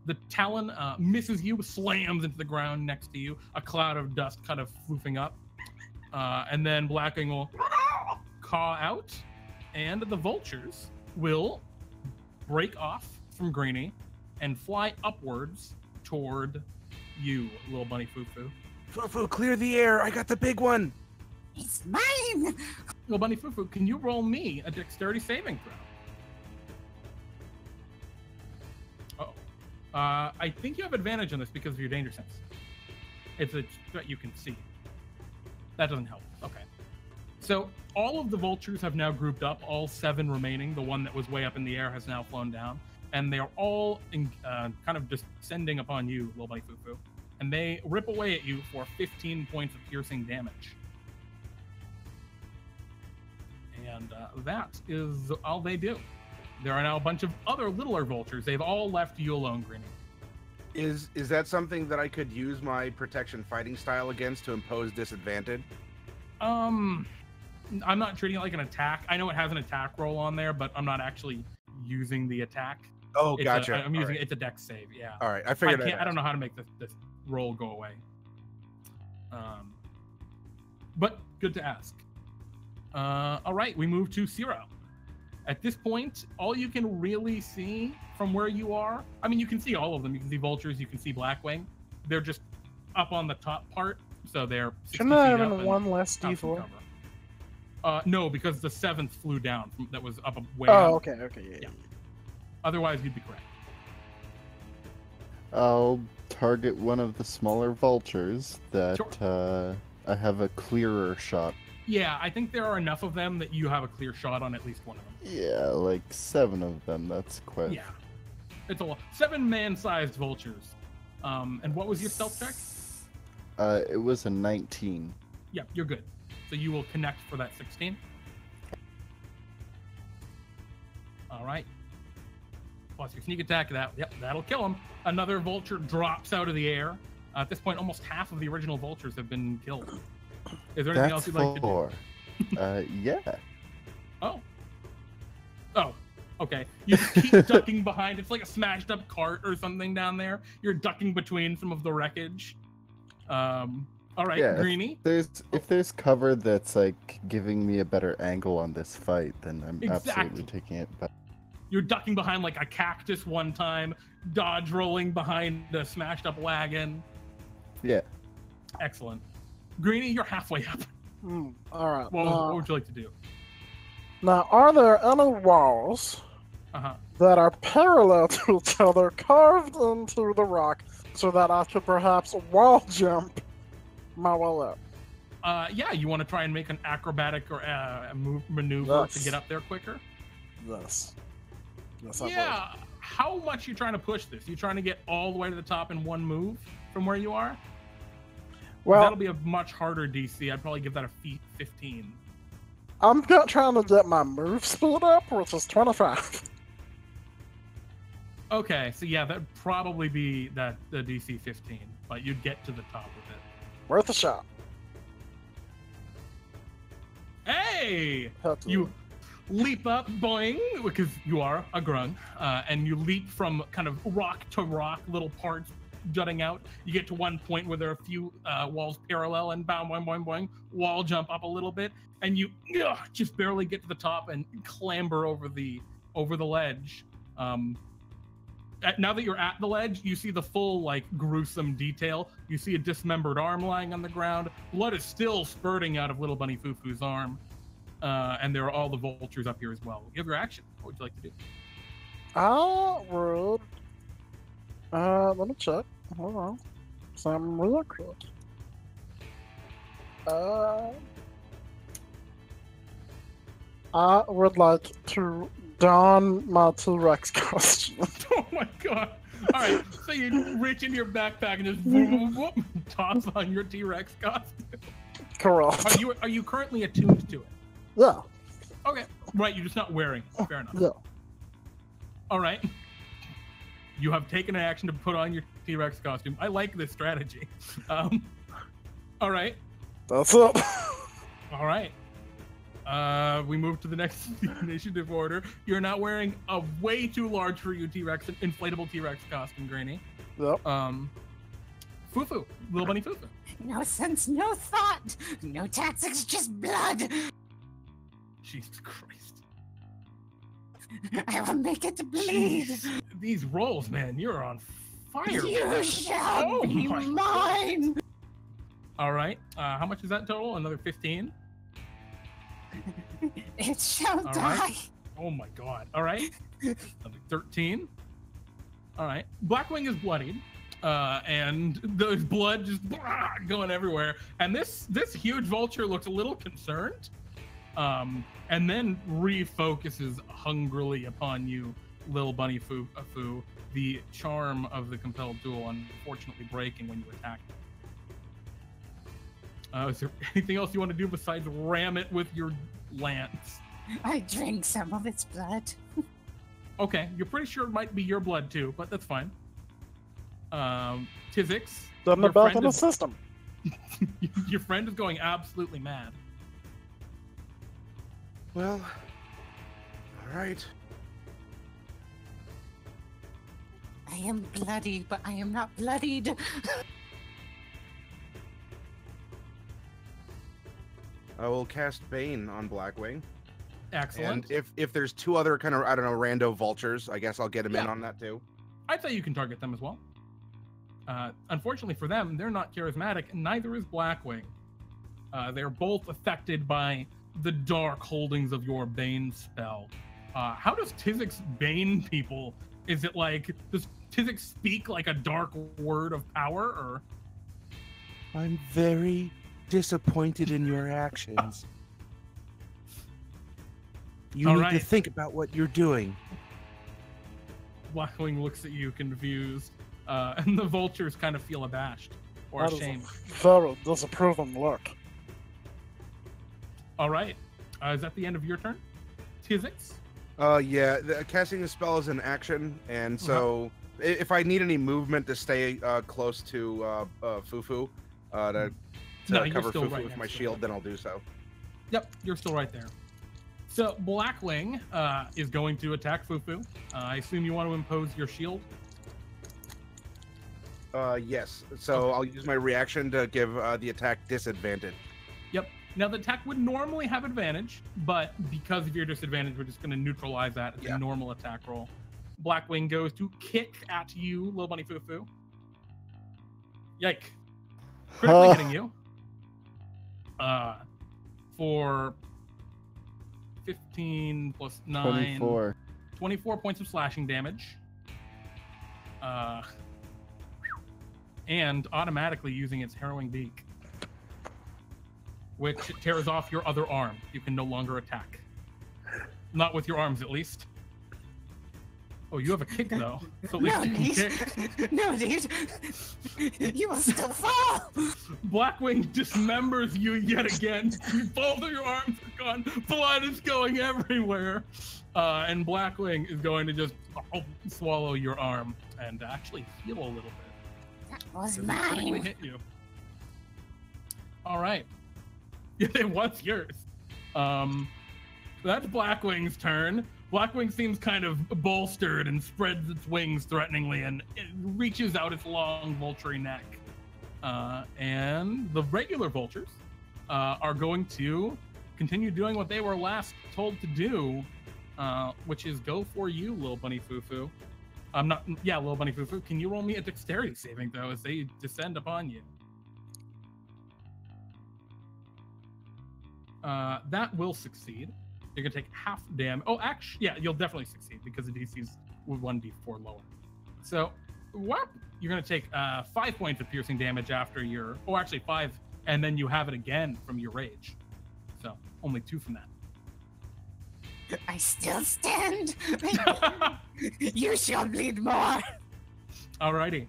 The talon misses you, slams into the ground next to you, a cloud of dust kind of floofing up. And then Blackwing will caw out, and the vultures will break off from Greenie and fly upwards toward you, little bunny Fufu. Fufu, clear the air. I got the big one. It's mine. Little bunny Fufu, can you roll me a dexterity saving throw? I think you have advantage on this because of your danger sense. It's a threat you can see. That doesn't help. Okay. So all of the vultures have now grouped up, all 7 remaining. The one that was way up in the air has now flown down. And they are all kind of descending upon you, little bunny Fufu. And they rip away at you for 15 points of piercing damage. And that is all they do. There are now a bunch of other littler vultures. They've all left you alone, Greenie. Is that something that I could use my protection fighting style against to impose disadvantage? I'm not treating it like an attack. I know it has an attack roll on there, but I'm not actually using the attack. Oh, gotcha. I'm using it's a dex save. Yeah. All right, I figured. I don't know how to make this roll go away. But good to ask. All right, we move to Ciro. At this point, all you can really see from where you are, I mean, you can see all of them. You can see vultures, you can see Blackwing. They're just up on the top part, so they're 60 Shouldn't I feet have up and one less out from D4? cover. No, because the 7th flew down. That was up way Oh, up. okay, yeah. Otherwise, you'd be correct. I'll target one of the smaller vultures that I have a clearer shot. Yeah, I think there are enough of them that you have a clear shot on at least one of them. Yeah, like 7 of them. That's quite. Yeah, it's a lot. 7 man-sized vultures. And what was your stealth check? It was a 19. Yeah, you're good. So you will connect for that 16. All right. Plus your sneak attack. That'll kill him. Another vulture drops out of the air. At this point, almost half of the original vultures have been killed. Is there anything else you'd like to do? Yeah. Oh, okay. You just keep ducking behind. It's like a smashed up cart or something down there. You're ducking between some of the wreckage. All right, yeah, Greenie. If there's cover that's like giving me a better angle on this fight, then I'm absolutely taking it back. You're ducking behind like a cactus one time, dodge rolling behind a smashed up wagon. Yeah. Excellent. Greenie, you're halfway up. All right. What would you like to do? Now, are there any walls that are parallel to each other, carved into the rock, so that I could perhaps wall jump my way up? Yeah, you want to try and make an acrobatic or maneuver to get up there quicker? Yes. Yeah. How much you trying to push this? You trying to get all the way to the top in one move from where you are? Well, that'll be a much harder DC. I'd probably give that a 15. I'm not trying to get my move speed up, which is 25. Okay, so yeah, that'd probably be the DC 15, but you'd get to the top of it. Worth a shot. Hey! You leap up, boing, because you are a grung, and you leap from kind of rock to rock, little parts jutting out. You get to one point where there are a few walls parallel, and boing, boing, boing, boing, wall jump up a little bit, and you just barely get to the top and clamber over the ledge. Now that you're at the ledge, you see the full, like, gruesome detail. You see a dismembered arm lying on the ground. Blood is still spurting out of little bunny Fufu's arm. And there are all the vultures up here as well. You have your action. What would you like to do? I would... let me check. Hold on. Some real quick. I would like to don my T-Rex costume. Oh my god. Alright, so you reach into your backpack and just whoop, whoop, whoop. toss on your T-Rex costume. Correct. Are you currently attuned to it? Yeah. Okay. Right, you're just not wearing it. Fair enough. Yeah. All right. You have taken an action to put on your T-Rex costume. I like this strategy. All right. That's it. All right. We move to the next initiative order. You're not wearing a way too large for you T-Rex, inflatable T-Rex costume, Greenie. Yep. Fufu, little bunny Fufu. No sense, no thought, no tactics, just blood. Jesus Christ. I will make it bleed. Jeez. These rolls, man, you're on fire. You shall be mine. All right. How much is that total? Another 15? It shall All die. Right. Oh my god. All right. Another 13. All right. Blackwing is bloodied. And there's blood just going everywhere. And this huge vulture looks a little concerned. And then refocuses hungrily upon you, little bunny Fufu, the charm of the compelled duel unfortunately breaking when you attack it. Is there anything else you want to do besides ram it with your lance? I drink some of its blood. Okay, you're pretty sure it might be your blood too, but that's fine. Tzi'jixk. Done the back in the system. Your friend is going absolutely mad. Well, all right. I am bloody, but I am not bloodied. I will cast Bane on Blackwing. Excellent. And if there's two other kind of, I don't know, rando vultures, I guess I'll get him in on that too. I'd say you can target them as well. Unfortunately for them, they're not charismatic, and neither is Blackwing. They're both affected by the dark holdings of your Bane spell. How does Tzi'jixk Bane people? Is it like, does Tzi'jixk speak like a dark word of power, or? I'm very disappointed in your actions. You need to think about what you're doing. Blackwing looks at you confused, and the vultures kind of feel abashed or ashamed. Very disapproving look. All right. Is that the end of your turn? Tzi'jixk? Yeah, casting the spell is an action, and so if I need any movement to stay close to Fufu, to cover Fufu with my shield, then I'll do so. Yep, you're still right there. So Blackwing is going to attack Fufu. I assume you want to impose your shield? Yes. So I'll use my reaction to give the attack disadvantage. Yep. Now the attack would normally have advantage, but because of your disadvantage, we're just going to neutralize that as a normal attack roll. Blackwing goes to kick at you, little bunny Fufu. Yike. Critically hitting you. For 15 plus 9. 24 points of slashing damage. And automatically using its harrowing beak, which tears off your other arm. You can no longer attack. Not with your arms, at least. Oh, you have a kick, though. So at least you can kick. No, dude. You will still fall. Blackwing dismembers you yet again. Both of your arms are gone. Blood is going everywhere. And Blackwing is going to just swallow your arm and actually heal a little bit. That was mine. Hit you. All right. It was yours. That's Blackwing's turn. Blackwing seems kind of bolstered and spreads its wings threateningly, and it reaches out its long vulture neck. And the regular vultures are going to continue doing what they were last told to do, which is go for you, little bunny Fufu. Little bunny Fufu. Can you roll me a dexterity saving, though, as they descend upon you? That will succeed. You're gonna take half damage. Oh, actually, yeah, you'll definitely succeed because the DC's 1d4 lower. So, you're gonna take 5 points of piercing damage after your, oh, actually 5, and then you have it again from your rage. So only 2 from that. I still stand. You shall bleed more. Alrighty.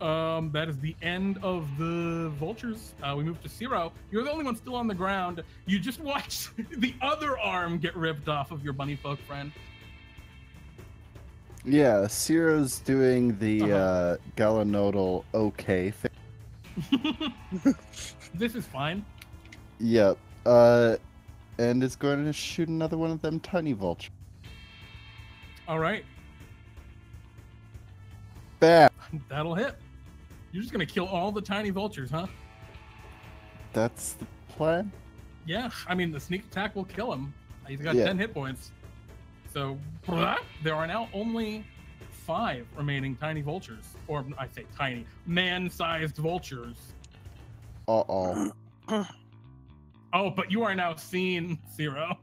That is the end of the vultures. We move to Ciro. You're the only one still on the ground. You just watch the other arm get ripped off of your bunnyfolk friend. Yeah, Ciro's doing the Galanodel okay thing. This is fine. Yep. And is going to shoot another one of them tiny vultures. All right. Bam. That'll hit. You're just gonna kill all the tiny vultures, huh? That's the plan? Yeah, I mean, the sneak attack will kill him. He's got 10 hit points. So, there are now only 5 remaining tiny vultures. Or, I say tiny, man-sized vultures. Uh-oh. Oh, but you are now seeing, Ciro.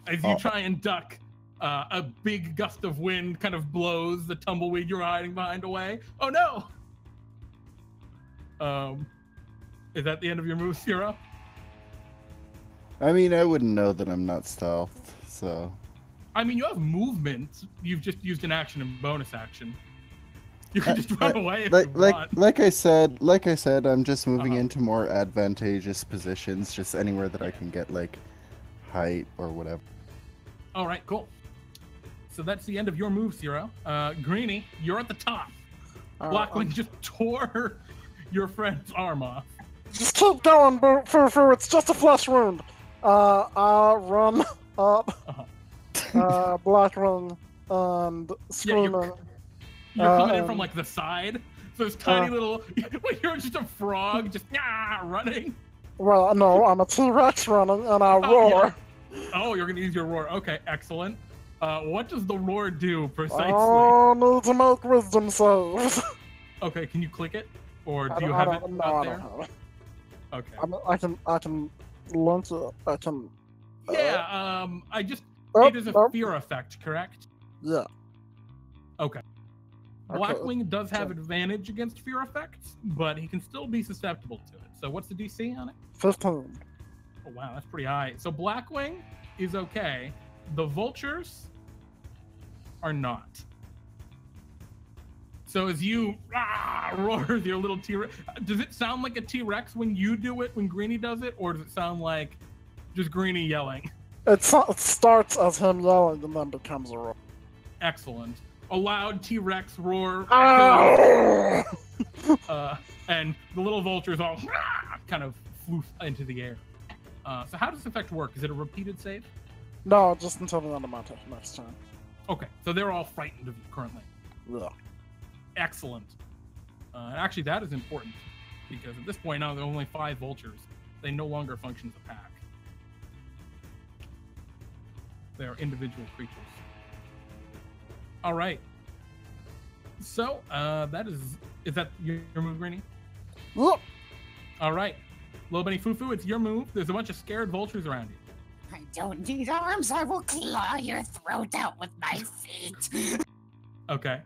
As you try and duck, a big gust of wind kind of blows the tumbleweed you're hiding behind away. Oh, no! Is that the end of your move, Ciro? I mean, I wouldn't know that I'm not stealthed, so... I mean, you have movement. You've just used an action and bonus action. You can just run away if you want. Like I said, I'm just moving into more advantageous positions, just anywhere that I can get, like, height or whatever. All right, cool. So that's the end of your move, Ciro. Greenie, you're at the top. Blackwing just tore your friend's arm off. Just keep going, Fufu. It's just a flesh wound. I'll run up. Blackwing and screaming. You're coming in from like the side. So this tiny little, you're just a frog, just running. Well, no, I'm a T-Rex running, and I roar. Yeah. Oh, you're gonna use your roar. Okay, excellent. What does the roar do precisely? I need to make wisdom saves. Okay, can you click it, or do you have it out there? Okay. I can launch it. I can. Yeah. It is a fear effect, correct? Yeah. Okay. Blackwing does have advantage against fear effects, but he can still be susceptible to it. So what's the DC on it? 15. Oh, wow, that's pretty high. So Blackwing is okay. The vultures are not. So as you roar with your little T-Rex, does it sound like a T-Rex when you do it, when Greenie does it, or does it sound like just Greenie yelling? It starts as him yelling and then becomes a roar. Excellent. A loud T-Rex roar. And the little vultures all kind of floof into the air. So how does this effect work? Is it a repeated save? No, just until the end of my next turn. Okay, so they're all frightened of you currently. Yeah. Excellent. Actually, that is important because at this point now there are only 5 vultures. They no longer function as a pack. They are individual creatures. All right. So that is that your move, Greenie? Look. All right. Little Bunny Fufu, it's your move. There's a bunch of scared vultures around you. I don't need arms. I will claw your throat out with my feet. Okay.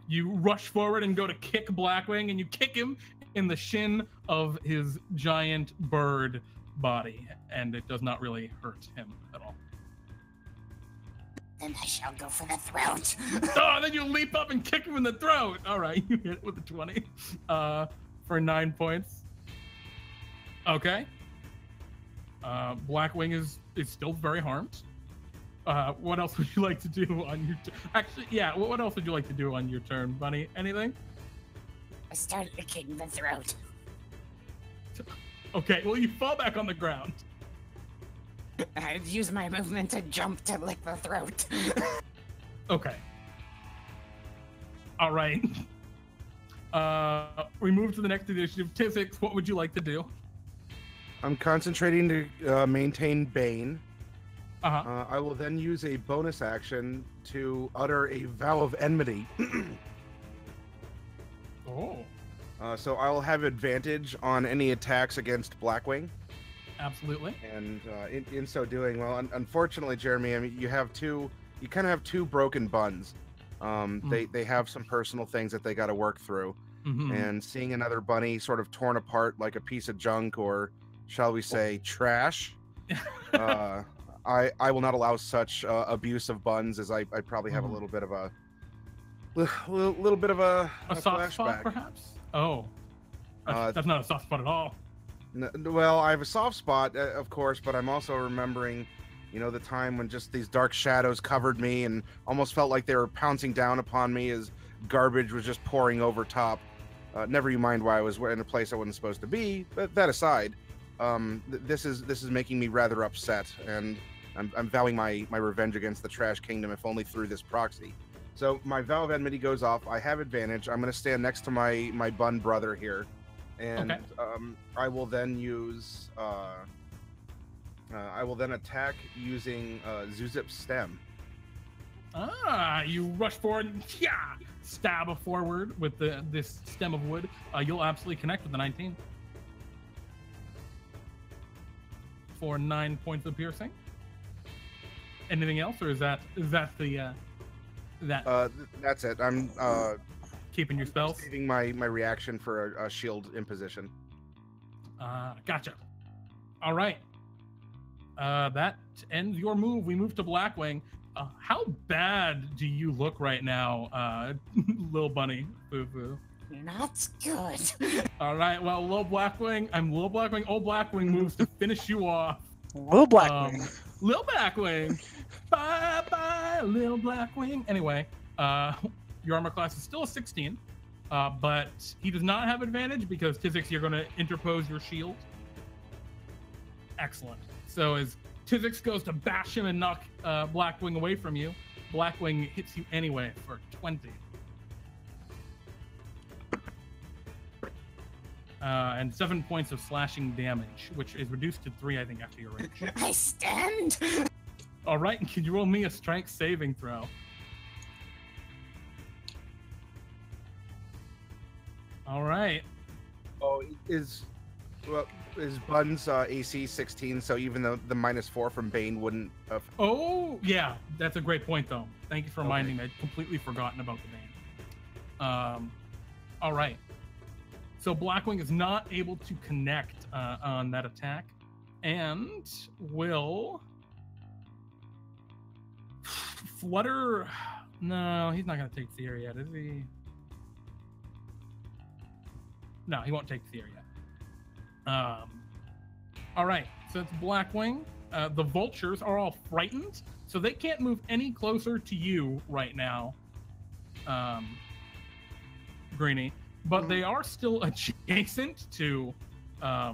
You rush forward and go to kick Blackwing, and you kick him in the shin of his giant bird body, and it does not really hurt him at all. Then I shall go for the throat. Oh, then you leap up and kick him in the throat. All right, you hit it with a 20 for 9 points. Okay. Blackwing is still very harmed. What else would you like to do on your actually, yeah, what else would you like to do on your turn, Bunny? Anything? I started kicking the throat. Okay, well, you fall back on the ground. I'd use my movement to jump to lick the throat. Okay. All right. We move to the next initiative. Tzi'jixk, what would you like to do? I'm concentrating to maintain Bane. Uh-huh. I will then use a bonus action to utter a vow of enmity. Oh. So I will have advantage on any attacks against Blackwing. Absolutely. And in so doing, well, unfortunately, Jeremy, I mean, you kind of have two broken buns. They have some personal things that they got to work through. Mm-hmm. And seeing another bunny sort of torn apart like a piece of junk, or shall we say trash, I will not allow such abuse of buns, as I probably have a little bit of a little bit of a soft spot, flashback. perhaps. Oh, that's not a soft spot at all. Well, I have a soft spot, of course, but I'm also remembering, the time when just these dark shadows covered me and almost felt like they were pouncing down upon me as garbage was just pouring over top. Never you mind why I was in a place I wasn't supposed to be. But that aside, this is making me rather upset, and I'm vowing my revenge against the Trash Kingdom, if only through this proxy. So my vow of enmity goes off. I have advantage. I'm going to stand next to my bun brother here, and I will then use. I will then attack using Tzi'jixk's stem. You rush forward and stab forward with this stem of wood. You'll absolutely connect with the 19 for 9 points of piercing. Anything else, or is that the that's it. I'm keeping your spells. Saving my reaction for a shield imposition. Gotcha. All right. That ends your move. We move to Blackwing. How bad do you look right now, little bunny? Fufu? Not good. All right. Well, little Blackwing. I'm little Blackwing. Old Blackwing moves to finish you off. Little Blackwing. Little Blackwing. Bye bye, little Blackwing. Anyway, your armor class is still a 16, but he does not have advantage because Tzi'jixk, you're going to interpose your shield. Excellent. So as Tzi'jixk goes to bash him and knock Blackwing away from you, Blackwing hits you anyway for 20. And 7 points of slashing damage, which is reduced to 3, I think, after your range. I stand. All right, can you roll me a strength saving throw? All right. Oh, is Bun's AC 16? So even though the -4 from Bane wouldn't. Oh yeah, that's a great point though. Thank you for reminding me. I'd completely forgotten about the Bane. All right. So Blackwing is not able to connect on that attack, and will flutter. No, he's not going to take Theory yet, is he? No, he won't take Theory yet. All right, so it's Blackwing. The vultures are all frightened, so they can't move any closer to you right now, Greenie. But they are still adjacent to my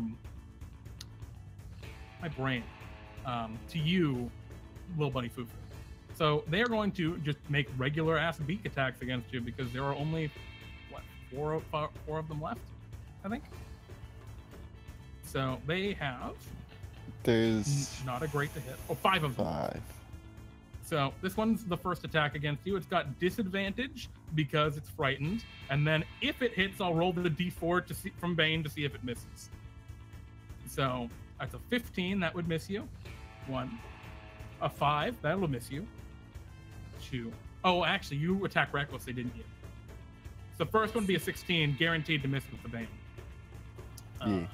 brain, to you, little bunny Fufu. So they are going to just make regular ass beak attacks against you because there are only four of them left, I think. So they have. There's not a great to hit. Oh, 5 of them. 5. So this one's the first attack against you. It's got disadvantage because it's frightened, and then if it hits, I'll roll the d4 to see from Bane to see if it misses. So that's a 15, that would miss you. 1, a 5, that'll miss you. 2. Oh, actually, you attack recklessly, didn't you? So the first one would be a 16, guaranteed to miss with the Bane. So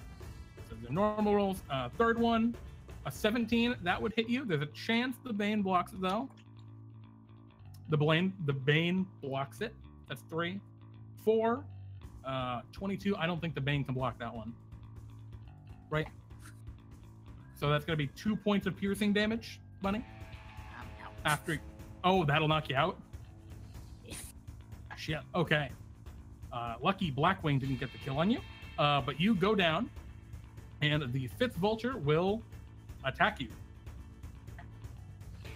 the normal rolls. Third one. A 17, that would hit you. There's a chance the Bane blocks it, though. The Bane blocks it. That's 3. 4, 22. I don't think the Bane can block that one. Right? So that's going to be 2 points of piercing damage, Bunny. After... Oh, that'll knock you out? Shit. Okay. Lucky Blackwing didn't get the kill on you. But you go down, and the 5th vulture will attack you.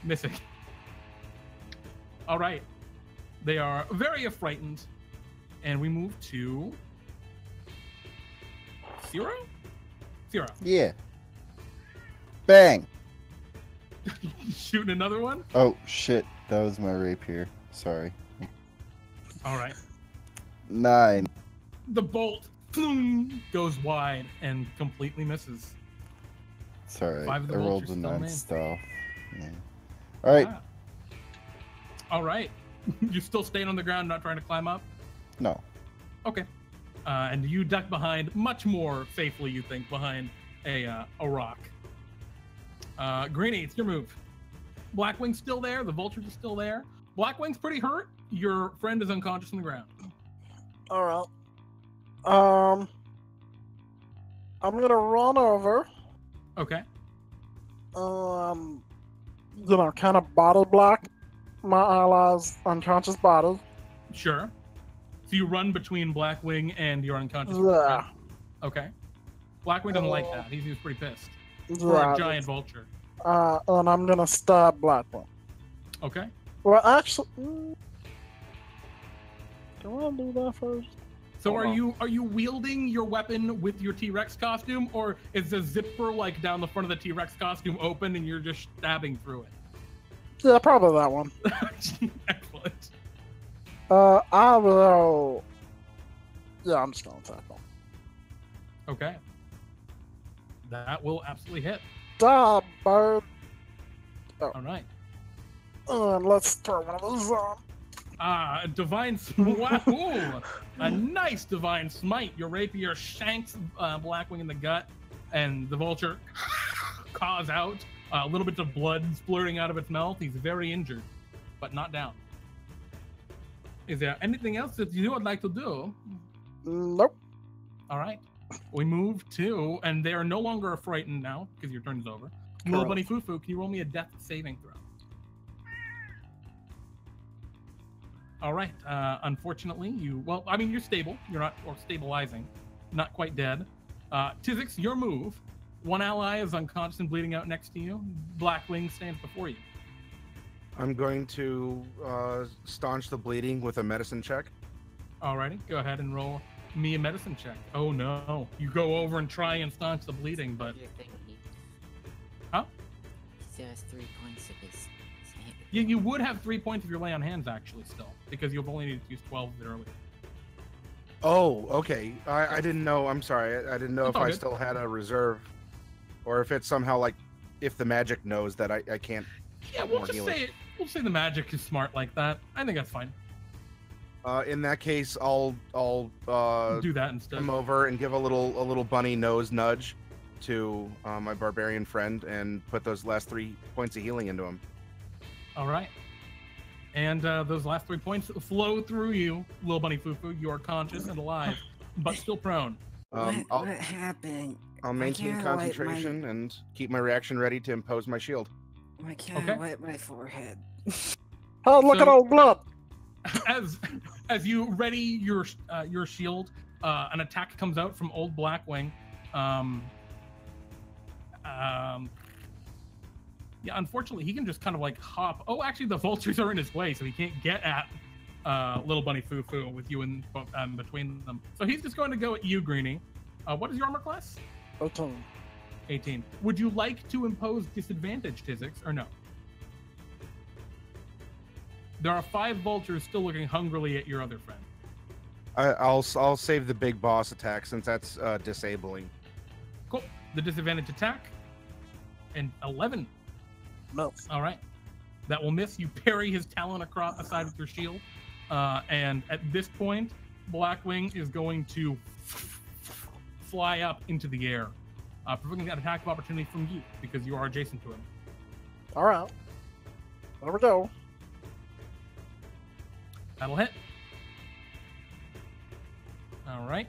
Missing. All right. They are very frightened, and we move to Ciro? Ciro. Yeah. Bang. Shooting another one? Oh, shit. That was my rapier. Sorry. All right. 9. The bolt goes wide and completely misses. Sorry, I vultures rolled the still 9 made. stealth. Yeah. All right. Ah. All right. You still staying on the ground, not trying to climb up? No. Okay. And you duck behind, much more safely, you think, behind a rock. Greenie, it's your move. Blackwing's still there. The vultures are still there. Blackwing's pretty hurt. Your friend is unconscious on the ground. All right. I'm gonna run over. Okay. Kind of body block my allies' unconscious bodies. Sure. So you run between Blackwing and your unconscious. Yeah. Okay. Blackwing doesn't like that. He's pretty pissed. Yeah. For a giant vulture. And I'm gonna stab Blackwing. Okay. Well, actually, do I do that first? So are you wielding your weapon with your T-Rex costume, or is the zipper like down the front of the T-Rex costume open and you're just stabbing through it? Yeah, probably that one. Excellent. I will. Yeah, I'm just gonna attack them. Okay. That will absolutely hit. Stab, bird. Oh. All right. Let's throw one of those on. Divine Smite. Ooh, a nice Divine Smite. Your rapier shanks Blackwing in the gut, and the vulture caws out. A little bit of blood splurting out of its mouth. He's very injured, but not down. Is there anything else that you would like to do? Nope. All right. We move to, and they are no longer frightened now because your turn is over. Little Bunny Fufu, can you roll me a death saving throw? All right. Unfortunately, you're stable. You're not, or stabilizing. Not quite dead. Tzi'jixk, your move. One ally is unconscious and bleeding out next to you. Blackwing stands before you. I'm going to staunch the bleeding with a medicine check. Alrighty, go ahead and roll me a medicine check. Oh no, you go over and try and staunch the bleeding, but... Huh? He still has 3 points of his... Yeah, you would have 3 points if you lay on hands, actually, still, because you've only needed to use 12 earlier. Oh, okay. I didn't know. I'm sorry. I didn't know if I still had a reserve, or if it's somehow like if the magic knows that I can't. Yeah, we'll say the magic is smart like that. I think that's fine. In that case, I'll do that instead. Come over and give a little bunny nose nudge to my barbarian friend and put those last 3 points of healing into him. All right. And those last 3 points flow through you, little Bunny Fufu. You are conscious and alive, but still prone. What happened? I'll maintain concentration and keep my reaction ready to impose my shield. Why can't I wipe my forehead? Oh, look at all blood! As you ready your shield, an attack comes out from old Blackwing. Yeah, unfortunately, he can just kind of like hop. Oh, actually, the vultures are in his way, so he can't get at little Bunny Fufu with you in between them. So he's just going to go at you, Greenie. What is your armor class? 18. Would you like to impose disadvantage, Tzi'jixk, or no? There are 5 vultures still looking hungrily at your other friend. I'll save the big boss attack since that's disabling. Cool. The disadvantage attack and 11. No. All right. That will miss. You parry his talon across the side with your shield. And at this point, Blackwing is going to fly up into the air, provoking an attack of opportunity from you because you are adjacent to him. All right. There we go. That'll hit. All right.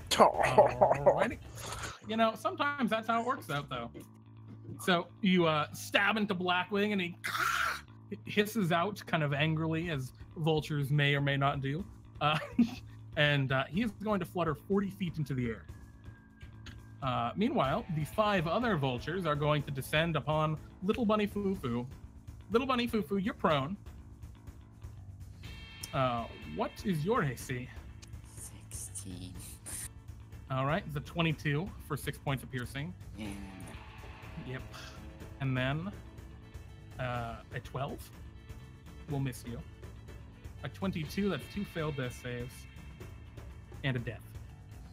Alrighty. You know, sometimes that's how it works out, though. So you stab into Blackwing, and he hisses out kind of angrily, as vultures may or may not do. And he is going to flutter 40 feet into the air. Meanwhile, the 5 other vultures are going to descend upon little Bunny Fufu. Little Bunny Fufu, you're prone. What is your AC? 16. All right, the 22 for 6 points of piercing. Yeah. Yep. And then a 12 will miss you. A 22, that's 2 failed death saves. And a death.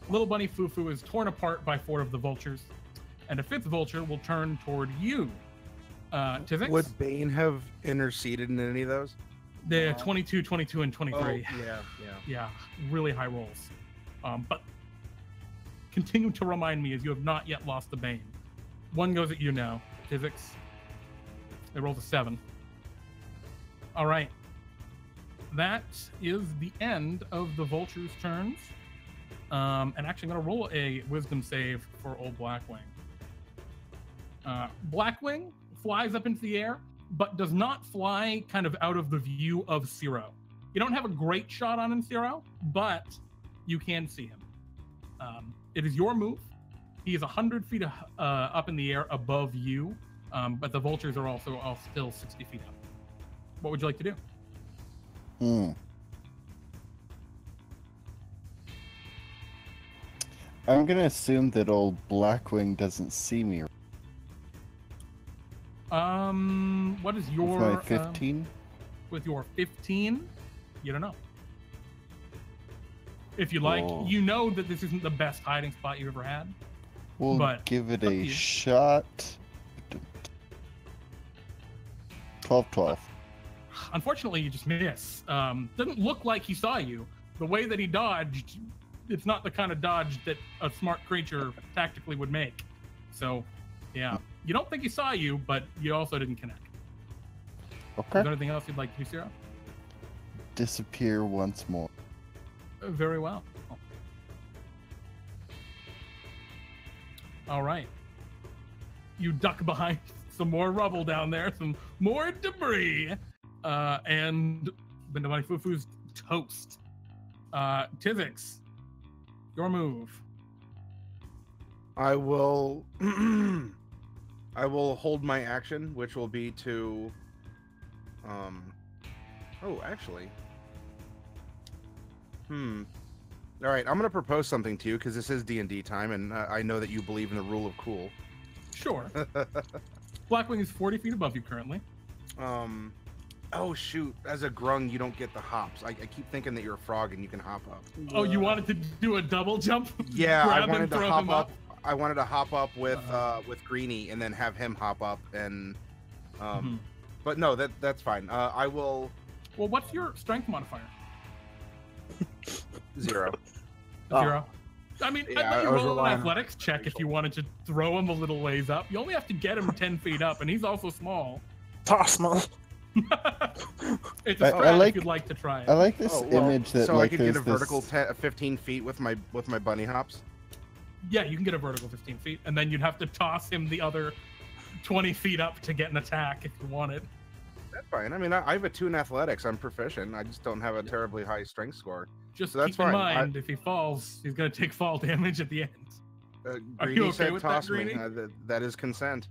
Little Bunny Fufu is torn apart by 4 of the vultures. And a 5th vulture will turn toward you. Tzi'jixk? Would Bane have interceded in any of those? The 22, 22, and 23. Oh, Yeah, really high rolls. But continue to remind me, as you have not yet lost the Bane. 1 goes at you now, Tzi'jixk. It rolls a 7. All right. That is the end of the vulture's turns. And actually, I'm going to roll a wisdom save for old Blackwing. Blackwing flies up into the air, but does not fly kind of out of the view of Ciro. You don't have a great shot on him, Ciro, but you can see him. It is your move. He is 100 feet up in the air above you, but the vultures are also all still 60 feet up. What would you like to do? I'm gonna assume that old Blackwing doesn't see me. What is your... With my 15? With your 15? You don't know. If you like, you know that this isn't the best hiding spot you've ever had. We'll but give it a shot. 12-12. Unfortunately, you just miss. Doesn't look like he saw you. The way that he dodged, it's not the kind of dodge that a smart creature tactically would make. So, yeah. You don't think he saw you, but you also didn't connect. Okay. Is there anything else you'd like to do, Ciro? Disappear once more. Very well. All right. You duck behind some more rubble down there, some more debris, and Bunnyfolk's toast. Tzi'jixk, your move. I will I will hold my action, which will be to oh, actually. All right, I'm going to propose something to you because this is D&D time, and I know that you believe in the rule of cool. Sure. Blackwing is 40 feet above you currently. Oh, shoot. As a grung, you don't get the hops. I keep thinking that you're a frog and you can hop up. Oh, you wanted to do a double jump? Yeah, I wanted to hop up. I wanted to hop up with Greenie and then have him hop up and but no, that's fine. I will. Well, what's your strength modifier? 0. 0. I mean, yeah, I bet you roll an athletics check if you wanted to throw him a little ways up. You only have to get him 10 feet up, and he's also small. Toss him. It's a strat if you'd like to try it. I like this image that so like I could get a this... vertical 15 feet with my bunny hops. Yeah, you can get a vertical 15 feet, and then you'd have to toss him the other 20 feet up to get an attack if you wanted. That's fine. I mean, I have a 2 in athletics. I'm proficient. I just don't have a terribly high strength score. Just so keep in mind, if he falls, he's going to take fall damage at the end. Are you okay with that, Greenie? That is consent.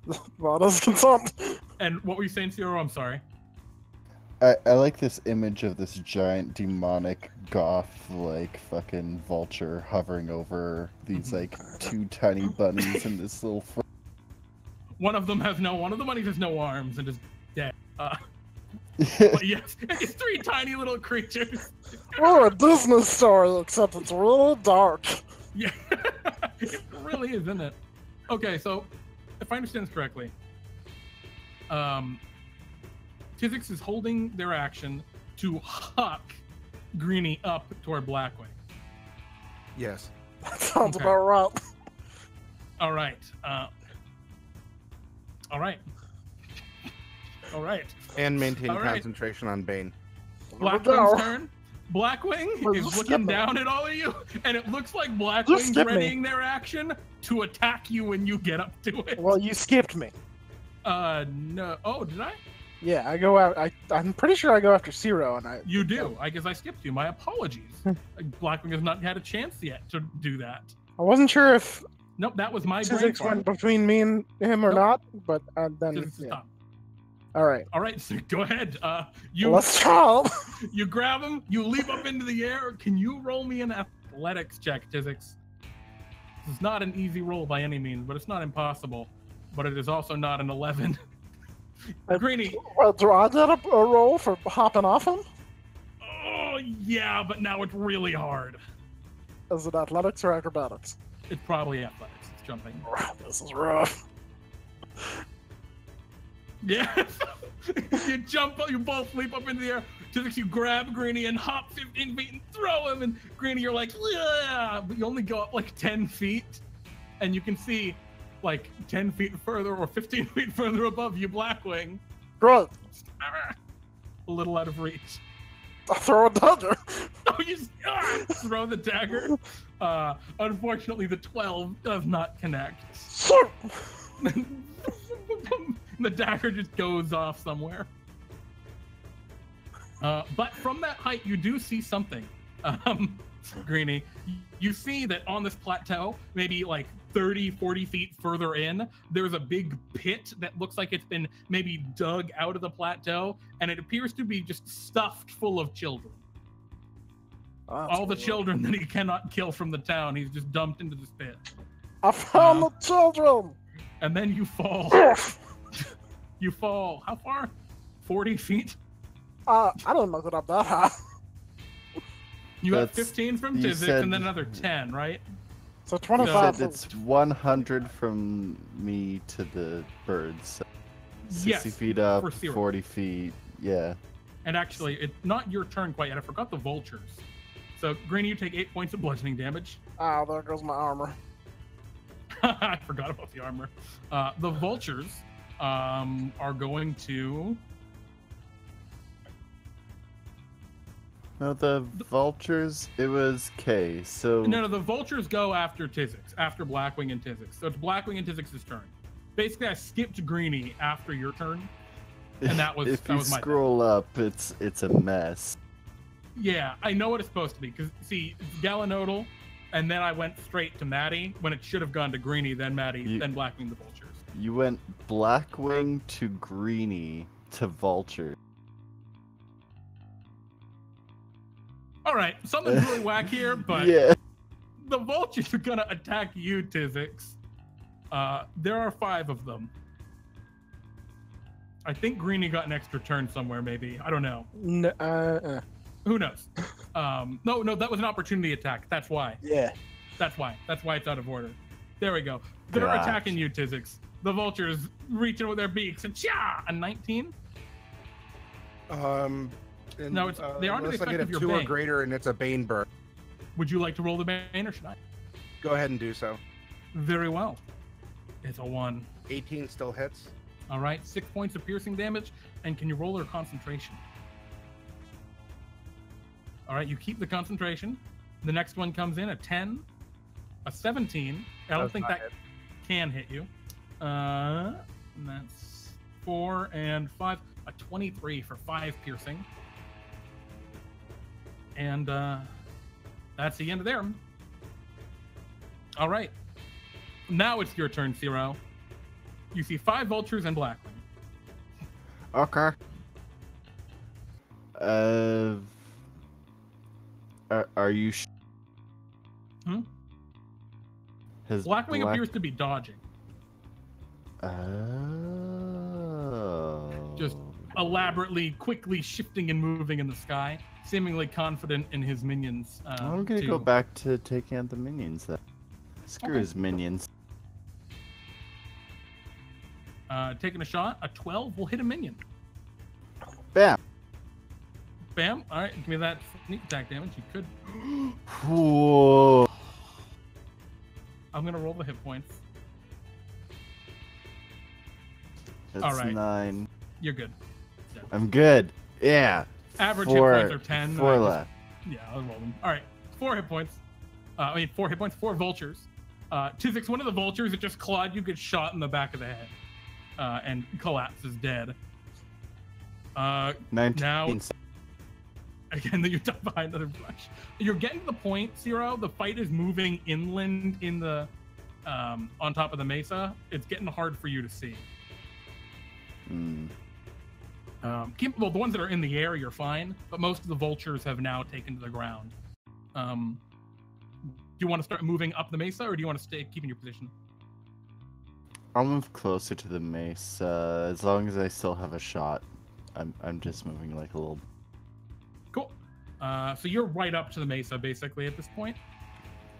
That is consent. And what were you saying, Ciro? I'm sorry. I like this image of this giant demonic goth like fucking vulture hovering over these like 2 tiny bunnies in this little one of the bunnies has no arms and is dead. But yes, it's 3 tiny little creatures. We're a Disney story, except it's really dark. Yeah, it really is, isn't it? Okay, so if I understand this correctly, Tzi'jixk is holding their action to huck Greenie up toward Blackwing. Yes. That sounds about right. All right. All right. All right. And maintain concentration on Bane. Blackwing's turn. Blackwing is looking down at all of you, and it looks like Blackwing's readying their action to attack you when you get up to it. Well, you skipped me. No. Oh, did I? Yeah, I go out. I'm pretty sure I go after Ciro, and I. You do. I guess I skipped you. My apologies. Blackwing has not had a chance yet to do that. I wasn't sure if. Nope, that was my brain. Tzi'jixk went between me and him or not, but then. Yeah. All right. All right. So go ahead. Let's try. You grab him. You leap up into the air. Can you roll me an athletics check, Tzi'jixk? This is not an easy roll by any means, but it's not impossible. But it is also not an 11. Greenie. Do I get a roll for hopping off him? Oh, yeah, but now it's really hard. Is it athletics or acrobatics? It's probably athletics. It's jumping. This is rough. Yeah. You jump up, you both leap up into the air. Tzi'jixk, you grab Greenie and hop 15 feet and throw him. And Greenie, you're like, yeah, but you only go up like 10 feet. And you can see like 10 feet further or 15 feet further above you, Blackwing. Great. a little out of reach. I throw a dagger. Oh, you throw the dagger. Unfortunately, the 12 does not connect. The dagger just goes off somewhere. But from that height, you do see something. Greenie, you see that on this plateau, maybe like 30, 40 feet further in, there's a big pit that looks like it's been maybe dug out of the plateau, and it appears to be just stuffed full of children. All the children that he cannot kill from the town, he's just dumped into this pit. I found the children! And then you fall. You fall. How far? 40 feet? I don't know that I'm that high. You got 15 from Tzi'jixk and then another 10, right? So 25. It's 100 from me to the birds. 60 feet up, 40 feet. Yeah. And actually, it's not your turn quite yet. I forgot the vultures. So, Greenie, you take 8 points of bludgeoning damage. Oh, there goes my armor. I forgot about the armor. The vultures are going to... No, the vultures, it was K, so... No, the vultures go after Tzi'jixk, after Blackwing and Tzi'jixk. So it's Blackwing and Tzi'jixk's turn. Basically, I skipped Greenie after your turn, and that was if that you was my scroll turn. Up, it's a mess. Yeah, I know what it's supposed to be, because, see, it's Galanodel, and then I went straight to Maddie, when it should have gone to Greenie, then Maddie, then Blackwing the vultures. You went Blackwing to Greenie to vulture. All right, something's really whack here, but yeah. The vultures are gonna attack you, Tzi'jixk. There are 5 of them. I think Greenie got an extra turn somewhere, maybe. I don't know. Who knows? No, that was an opportunity attack. That's why. Yeah. That's why it's out of order. There we go. They're attacking you, Tzi'jixk. The vultures reaching with their beaks and a 19. No, it's they aren't the effect of your 2 bane. or greater, and it's a bane burn. Would you like to roll the bane, or should I? Go ahead and do so. Very well. It's a 1. 18 still hits. All right, 6 points of piercing damage, and can you roll their concentration? All right, you keep the concentration. The next one comes in a 10, a 17. I don't think that can hit you. And that's 4 and 5, a 23 for 5 piercing. And that's the end of there. All right. Now it's your turn, Ciro. You see 5 vultures and Blackwing. Okay. Are you Blackwing appears to be dodging. Just elaborately, quickly shifting and moving in the sky, seemingly confident in his minions. I'm gonna go back to taking out the minions then. Screw his minions. Taking a shot, a 12 will hit a minion. Bam. Bam. All right, give me that sneak attack damage. You could. Whoa. I'm gonna roll the hit points. That's all right. 9. You're good. Yeah. I'm good. Yeah. Average hit points are 10. 4 left. Yeah, I'll roll them. All right, 4 hit points. 4 hit points, 4 vultures. Tzi'jixk, one of the vultures that just clawed you, gets shot in the back of the head and collapses dead. 19. Now, again, you're tucked behind another brush. You're getting to the point, Ciro. The fight is moving inland in the on top of the mesa. It's getting hard for you to see. Well, the ones that are in the air, you're fine, but most of the vultures have now taken to the ground. Do you want to start moving up the mesa, or do you want to stay keeping your position? I'll move closer to the mesa as long as I still have a shot. I'm just moving like a little. Cool. So you're right up to the mesa basically at this point.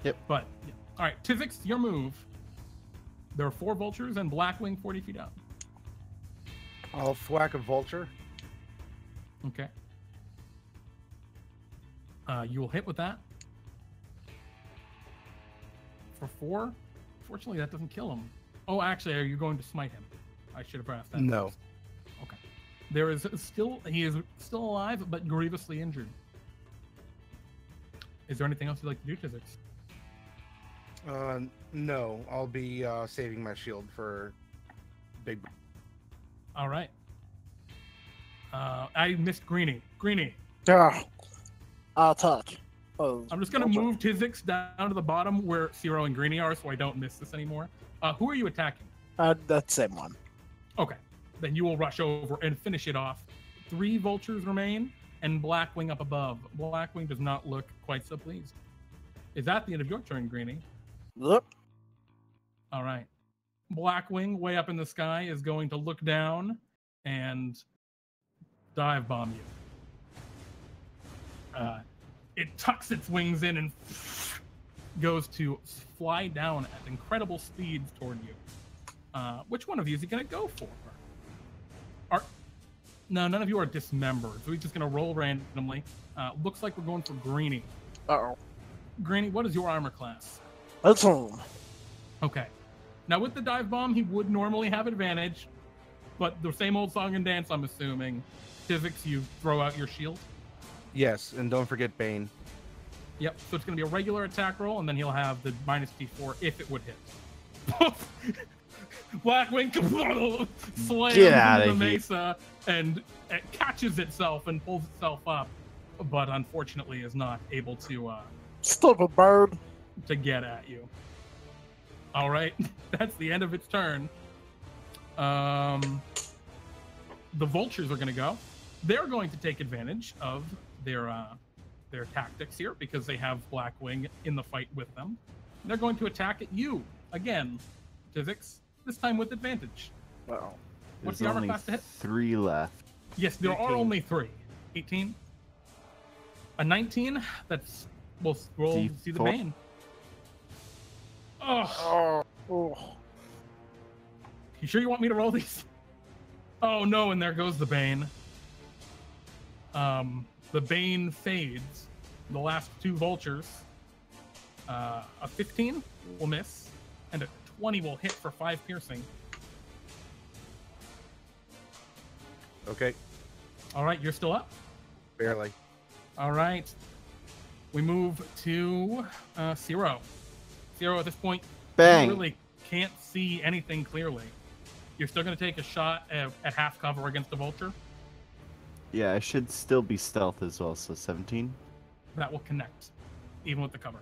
Yep. But yeah. All right, Tzi'jixk, your move. There are 4 vultures and Blackwing 40 feet out. I'll thwack a vulture. Okay. You will hit with that. For 4. Fortunately, that doesn't kill him. Oh, actually, are you going to smite him? I should have asked that. No. First. Okay. He is still alive, but grievously injured. Is there anything else you'd like to do, Tzi'jixk? No. I'll be saving my shield for big. All right. I missed Greenie. Greenie. Yeah. I'll touch. I'm just gonna move Tzi'jixk down to the bottom where Ciro and Greenie are, so I don't miss this anymore. Who are you attacking? That same one. Okay. Then you will rush over and finish it off. 3 vultures remain, and Blackwing up above. Blackwing does not look quite so pleased. Is that the end of your turn, Greenie? Yep. All right. Blackwing, way up in the sky, is going to look down and dive bomb you. It tucks its wings in and goes to fly down at incredible speeds toward you. Which one of you is he going to go for? No, none of you are dismembered, so he's just going to roll randomly. Looks like we're going for Greenie. Uh-oh. Greenie, what is your armor class? 18. Okay. Now, with the dive bomb, he would normally have advantage, but the same old song and dance, I'm assuming. Tzi'jixk, you throw out your shield? Yes, and don't forget Bane. Yep, so it's going to be a regular attack roll, and then he'll have the minus D4 if it would hit. Blackwing slams into the mesa, and it catches itself and pulls itself up, but unfortunately is not able to stupid bird to get at you. All right, that's the end of its turn. The vultures are going to go. They're going to take advantage of their tactics here because they have Blackwing in the fight with them. They're going to attack at you again, Tzi'jixk. This time with advantage. Wow. What's the armor class to hit? 3 left. Yes, there 18. are only 3. 18. A 19. That's we'll roll see the Bane. Oh. You sure you want me to roll these? Oh no, and there goes the Bane. The Bane fades. The last 2 vultures. A 15 will miss, and a 20 will hit for 5 piercing. Okay. All right, you're still up? Barely. All right. We move to Ciro. Ciro, at this point, Bang. you really can't see anything clearly. You're still going to take a shot at half cover against a vulture? Yeah, I should still be stealth as well, so 17. That will connect, even with the cover.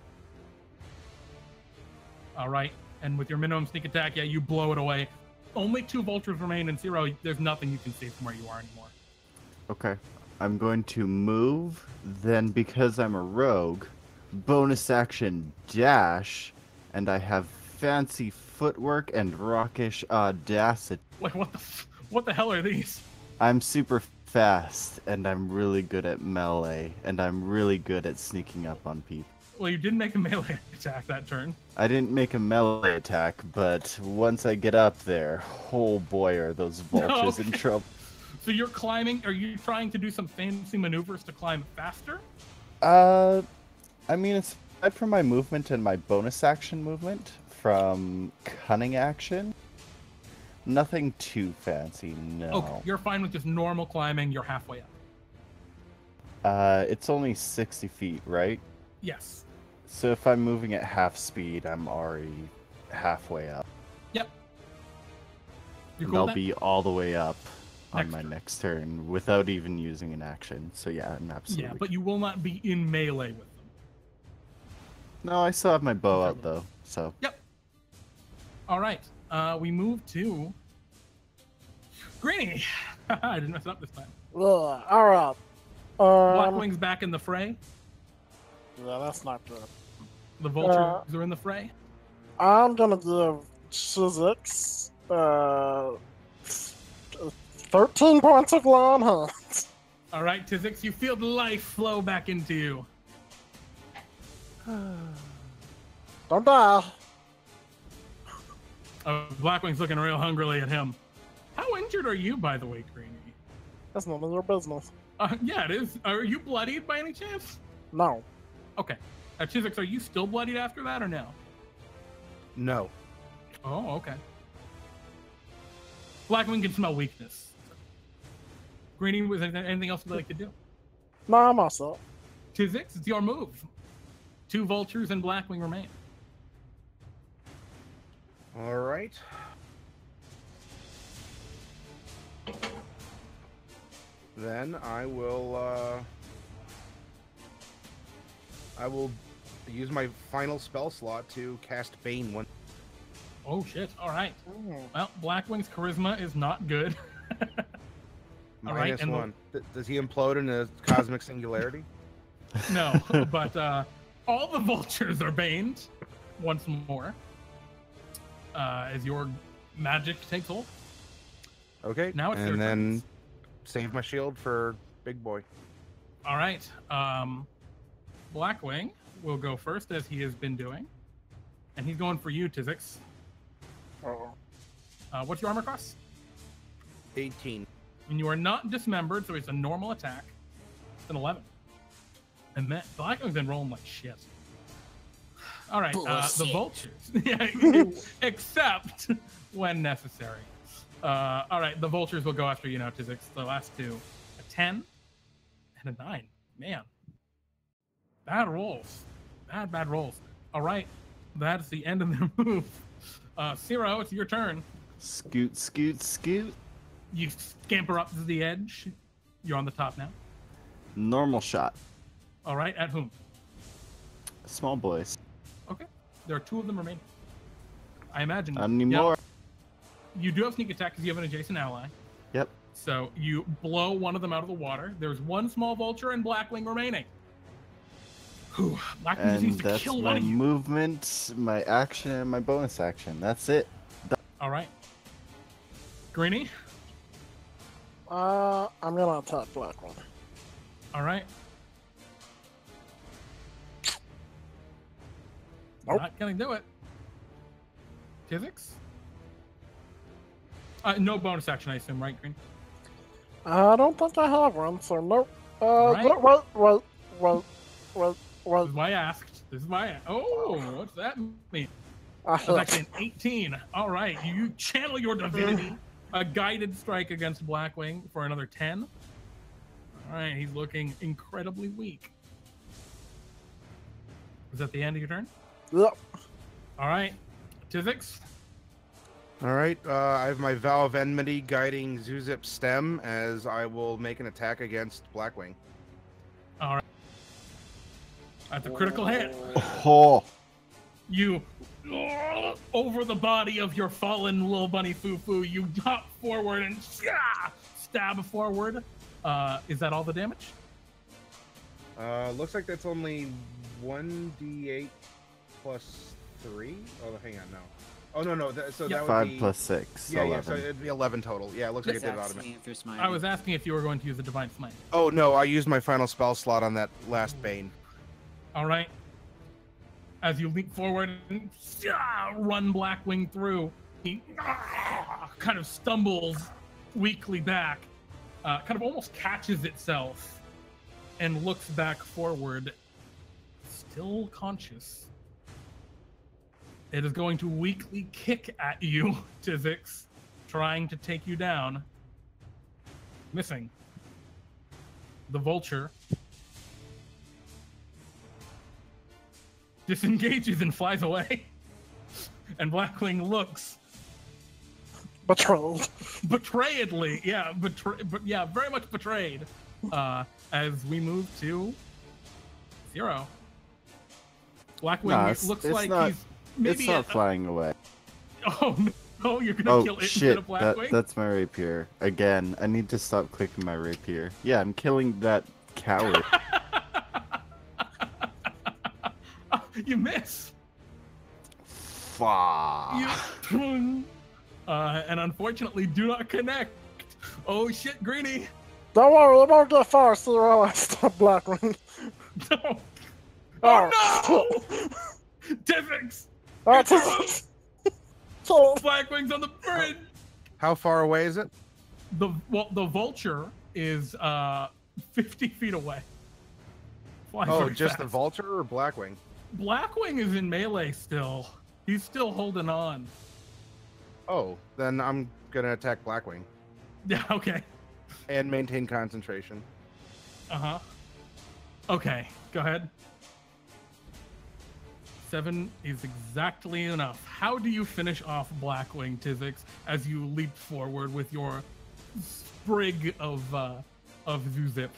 All right. And with your minimum sneak attack, yeah, you blow it away. Only 2 vultures remain, and Ciro, there's nothing you can see from where you are anymore. Okay. I'm going to move, then because I'm a rogue, bonus action dash, and I have fancy footwork and rockish audacity. Wait, what the hell are these? I'm super fast, and I'm really good at melee, and I'm really good at sneaking up on people. Well, you didn't make a melee attack that turn. I didn't make a melee attack, but once I get up there, oh boy, are those vultures in trouble. So you're climbing, are you trying to do some fancy maneuvers to climb faster? I mean, aside from my movement and my bonus action movement from cunning action, nothing too fancy, no. Okay, you're fine with just normal climbing, you're halfway up. It's only 60 feet, right? Yes. So if I'm moving at half speed, I'm already halfway up. Yep. You're cool. I'll be all the way up on my next turn without even using an action. So yeah, I'm absolutely. Yeah, but you will not be in melee with them. No, I still have my bow out though. So. Yep. All right. We move to Greenie. I didn't mess it up this time. All right. Blackwing's back in the fray. Yeah, that's not good. The vultures are in the fray. I'm gonna give Tzi'jixk 13 points of lawn hunt. All right, Tzi'jixk, you feel the life flow back into you. Don't die. Blackwing's looking real hungrily at him. How injured are you, by the way, Greenie? That's none of your business. Yeah, it is. Are you bloodied by any chance? No. Okay. Tzi'jixk, are you still bloodied after that or no? No. Oh, okay. Blackwing can smell weakness. Greenie, was there anything else you'd like to do? No, I'm also. Tzi'jixk, it's your move. 2 vultures and Blackwing remain. All right. Then I will use my final spell slot to cast Bane one. Oh shit! All right. Well, Blackwing's charisma is not good. All right, Minus 1. Does he implode in a cosmic singularity? No, but all the vultures are baned once more as your magic takes hold. Okay. Now it's your and then turn. save my shield for Big Boy. All right. Blackwing will go first, as he has been doing, and he's going for you, Tzi'jixk. What's your armor class? 18. And you are not dismembered, so it's a normal attack. It's an 11. And then Blackwing's been rolling like shit. All right, the vultures. Yeah, except when necessary. All right, the vultures will go after you now, Tzi'jixk. The last 2. A 10 and a 9. Man. Bad rolls. Bad rolls. All right, that's the end of their move. Ciro, it's your turn. Scoot, scoot, scoot. You scamper up to the edge. You're on the top now. Normal shot. All right, at whom? Small boys. Okay, there are 2 of them remaining. I imagine. Not anymore. You do have sneak attack because you have an adjacent ally. Yep. So you blow one of them out of the water. There's 1 small vulture and Blackwing remaining. Whew, Blackwing just needs to kill one of you. Movement, my action, and my bonus action. That's it. All right. Greenie? I'm gonna attack Blackwing. All right. Nope. Not gonna do it. Tzi'jixk? No bonus action, I assume, right, Green? I don't think I have one, so nope. Right. Wait. This is why I asked. Oh, what's that mean? That's actually an 18. All right, you channel your divinity. A guided strike against Blackwing for another 10. All right, he's looking incredibly weak. Is that the end of your turn? Yep. All right, Tzi'jixk. All right, I have my Vow of Enmity guiding Zuzip's stem as I will make an attack against Blackwing. All right. That's a critical hit. Oh. You, over the body of your fallen little bunny Fufu, you hop forward and stab forward. Is that all the damage? Looks like that's only 1d8 plus 3. Oh, hang on, no. Oh, no. So that would 5 be... plus 6. Yeah, 11. yeah, so it'd be 11 total. Yeah, it looks like it did automatically. I was asking if you were going to use a Divine Smite. Oh, no, I used my final spell slot on that last Bane. All right. As you leap forward and run Blackwing through, he kind of stumbles weakly back, kind of almost catches itself, and looks back forward, still conscious. It is going to weakly kick at you, Tzi'jixk, trying to take you down. Missing. The vulture disengages and flies away. And Blackwing looks betrayed. Betrayedly, yeah, very much betrayed. As we move to Ciro. Blackwing looks like he's maybe it's not flying away. Oh no, you're gonna kill it instead of Blackwing? Blackwing? That's my rapier. Again, I need to stop clicking my rapier. Yeah, I'm killing that coward. You miss. Fuck. And unfortunately do not connect. Oh shit, Greenie. Don't worry, it won't get far, Ciro. I stopped Blackwing. No. Oh no! Tzi'jixk! Blackwing's on the bridge. How far away is it? The vulture is 50 feet away. Flying just fast. The vulture or Blackwing? Blackwing is in melee still. He's still holding on. Oh, then I'm gonna attack Blackwing. Yeah, okay. And maintain concentration. Uh-huh. Okay, go ahead. 7 is exactly enough. How do you finish off Blackwing, Tzi'jixk, as you leap forward with your sprig of Zuzip?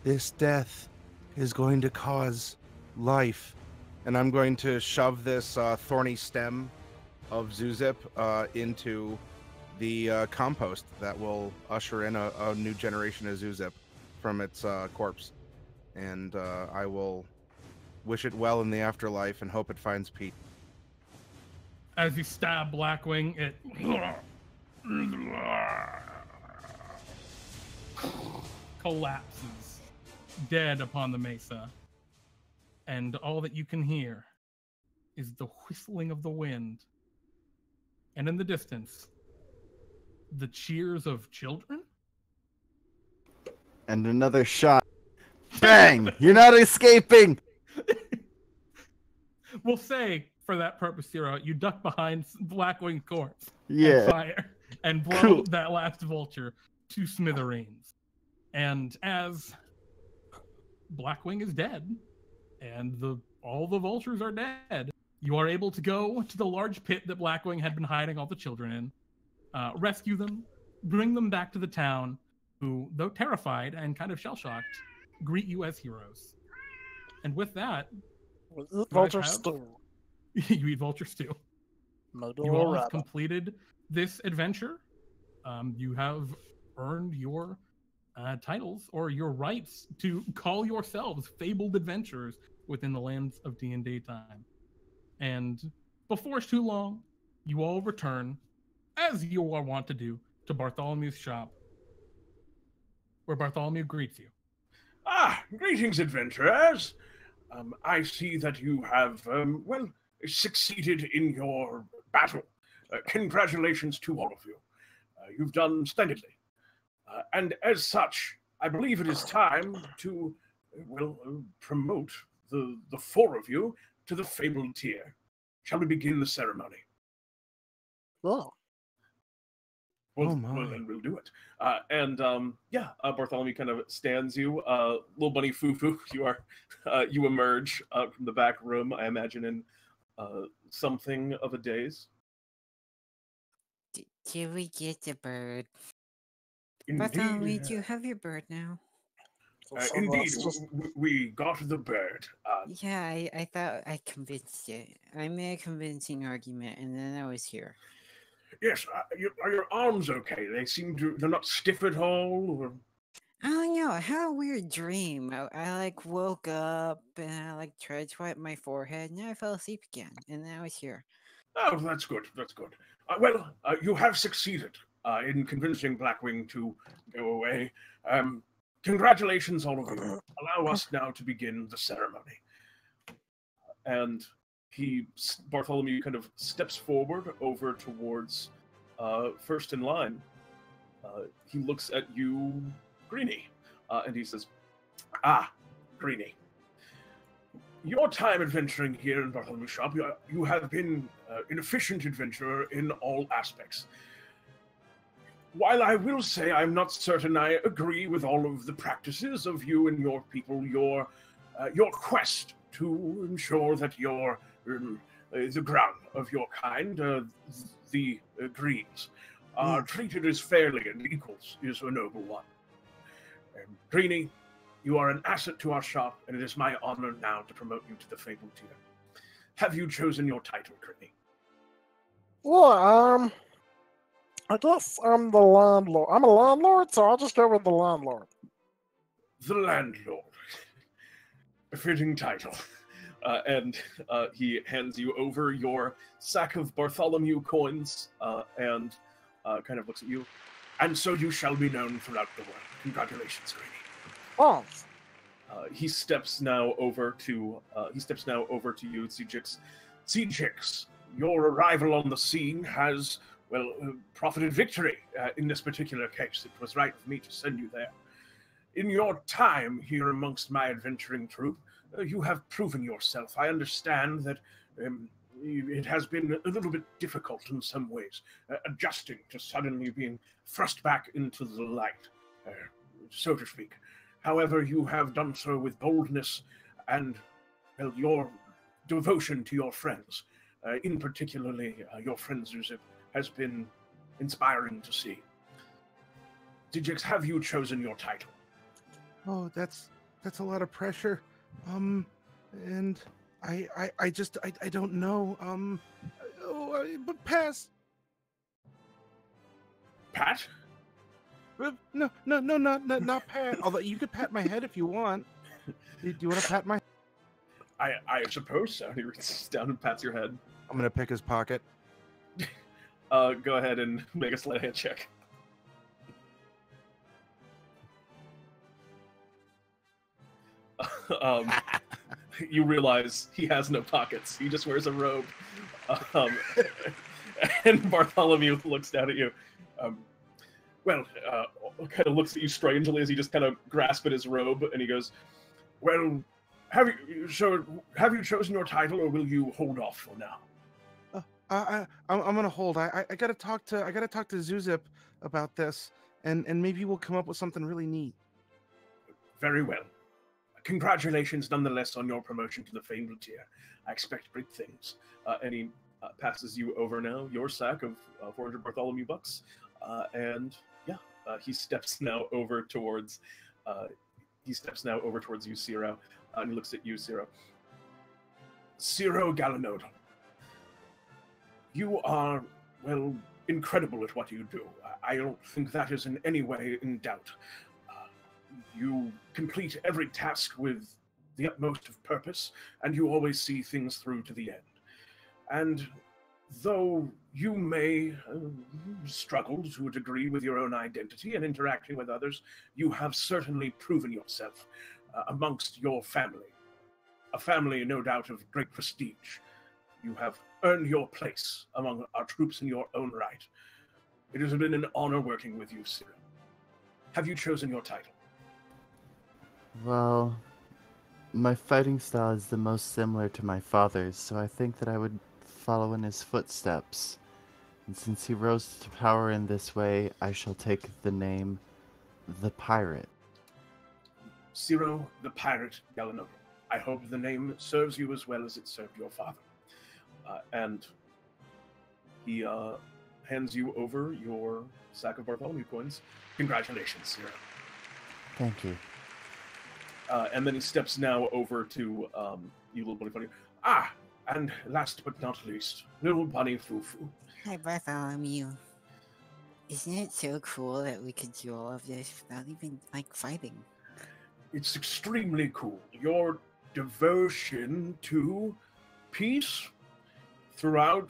This death is going to cause life. And I'm going to shove this thorny stem of Zuzip into the compost that will usher in a new generation of Zuzip from its corpse. And I will wish it well in the afterlife and hope it finds peace. As you stab Blackwing, it collapses, dead upon the mesa. And all that you can hear is the whistling of the wind. And in the distance, the cheers of children? And another shot. Bang! You're not escaping! We'll say, for that purpose, Ciro, you duck behind Blackwing's corpse Yeah. and fire and blow Cool. that last vulture to smithereens. And as Blackwing is dead, and all the vultures are dead, you are able to go to the large pit that Blackwing had been hiding all the children in, rescue them, bring them back to the town, who, though terrified and kind of shell-shocked, greet you as heroes. And with that, Vulture stew. you eat vulture stew. You all have completed this adventure. You have earned your titles or your rights to call yourselves fabled adventurers within the lands of DnDTime. And before it's too long, you all return, as you are wont to do, to Bartholomew's shop, where Bartholomew greets you. Ah, greetings, adventurers. I see that you have, succeeded in your battle. Congratulations to all of you. You've done splendidly. And as such, I believe it is time to, promote the 4 of you to the Fabled tier. Shall we begin the ceremony? Oh. Well, then we'll do it. Bartholomew kind of stands you. Little bunny Fufu, you emerge from the back room, I imagine in something of a daze. Did we get the bird? Indeed. Bartholomew, do you have your bird now? Indeed, we got the bird. Yeah, I thought I convinced it. I made a convincing argument, and then I was here. Yes, are your arms okay? They're not stiff at all? Or... I don't know, I had a weird dream. I woke up, and I tried to wipe my forehead, and then I fell asleep again, and then I was here. Oh, that's good, you have succeeded in convincing Blackwing to go away. Congratulations, all of you. Allow us now to begin the ceremony. And Bartholomew kind of steps forward over towards first in line. He looks at you, Greenie, and he says, Greenie, your time adventuring here in Bartholomew's shop, you have been an efficient adventurer in all aspects. While I will say I'm not certain I agree with all of the practices of you and your people, your quest to ensure that your the ground of your kind, the Greens, are treated as fairly and equals is a noble one. Greenie, you are an asset to our shop, and it is my honor now to promote you to the Fabled tier. Have you chosen your title, Greenie? Well, I guess I'm the landlord. I'm a landlord, so I'll just go with the landlord. The Landlord. Befitting title. And he hands you over your sack of Bartholomew coins and kind of looks at you. And so you shall be known throughout the world. Congratulations, Greenie. Oh. He steps now over to you, Tzi'jixk. Tzi'jixk, your arrival on the scene has, profited victory in this particular case. It was right of me to send you there. In your time here amongst my adventuring troupe, you have proven yourself. I understand that it has been a little bit difficult in some ways, adjusting to suddenly being thrust back into the light, so to speak. However, you have done so with boldness and your devotion to your friends, in particularly your friend Zuzip, has been inspiring to see. Tzi'jixk, have you chosen your title? Oh, that's a lot of pressure. And I don't know. But pass. Pat? No, not Pat. Although you could pat my head if you want. Do you want to pat my? I suppose so. He reaches down and pats your head. I'm gonna pick his pocket. Go ahead and make a sleight of hand check. You realize he has no pockets. He just wears a robe. And Bartholomew looks down at you. Kind of looks at you strangely as he just kind of grasps at his robe, and he goes, "Well, have you chosen your title, or will you hold off for now?" I'm gonna hold. I gotta talk to Zuzip about this, and maybe we'll come up with something really neat. Very well. Congratulations, nonetheless, on your promotion to the Fabled tier. I expect great things. And he passes you over now your sack of 400 Bartholomew bucks, and yeah, he steps now over towards you, Ciro, and he looks at you, Ciro. Ciro Galanodel. You are, well, incredible at what you do. I don't think that is in any way in doubt. You complete every task with the utmost of purpose, and you always see things through to the end. And though you may struggle to a degree with your own identity and interacting with others, you have certainly proven yourself amongst your family. A family, no doubt, of great prestige. You have earned your place among our troops in your own right. It has been an honor working with you, Ciro. Have you chosen your title? Well, my fighting style is the most similar to my father's, so I think that I would follow in his footsteps. And since he rose to power in this way, I shall take the name The Pirate. Ciro, the Pirate Galanodel. I hope the name serves you as well as it served your father. And he hands you over your sack of Bartholomew coins. Congratulations, Ciro. Thank you. And then he steps now over to you, little bunny. And last but not least, little bunny Fufu. Hi, Bartholomew. Isn't it so cool that we could do all of this without even, fighting? It's extremely cool. Your devotion to peace throughout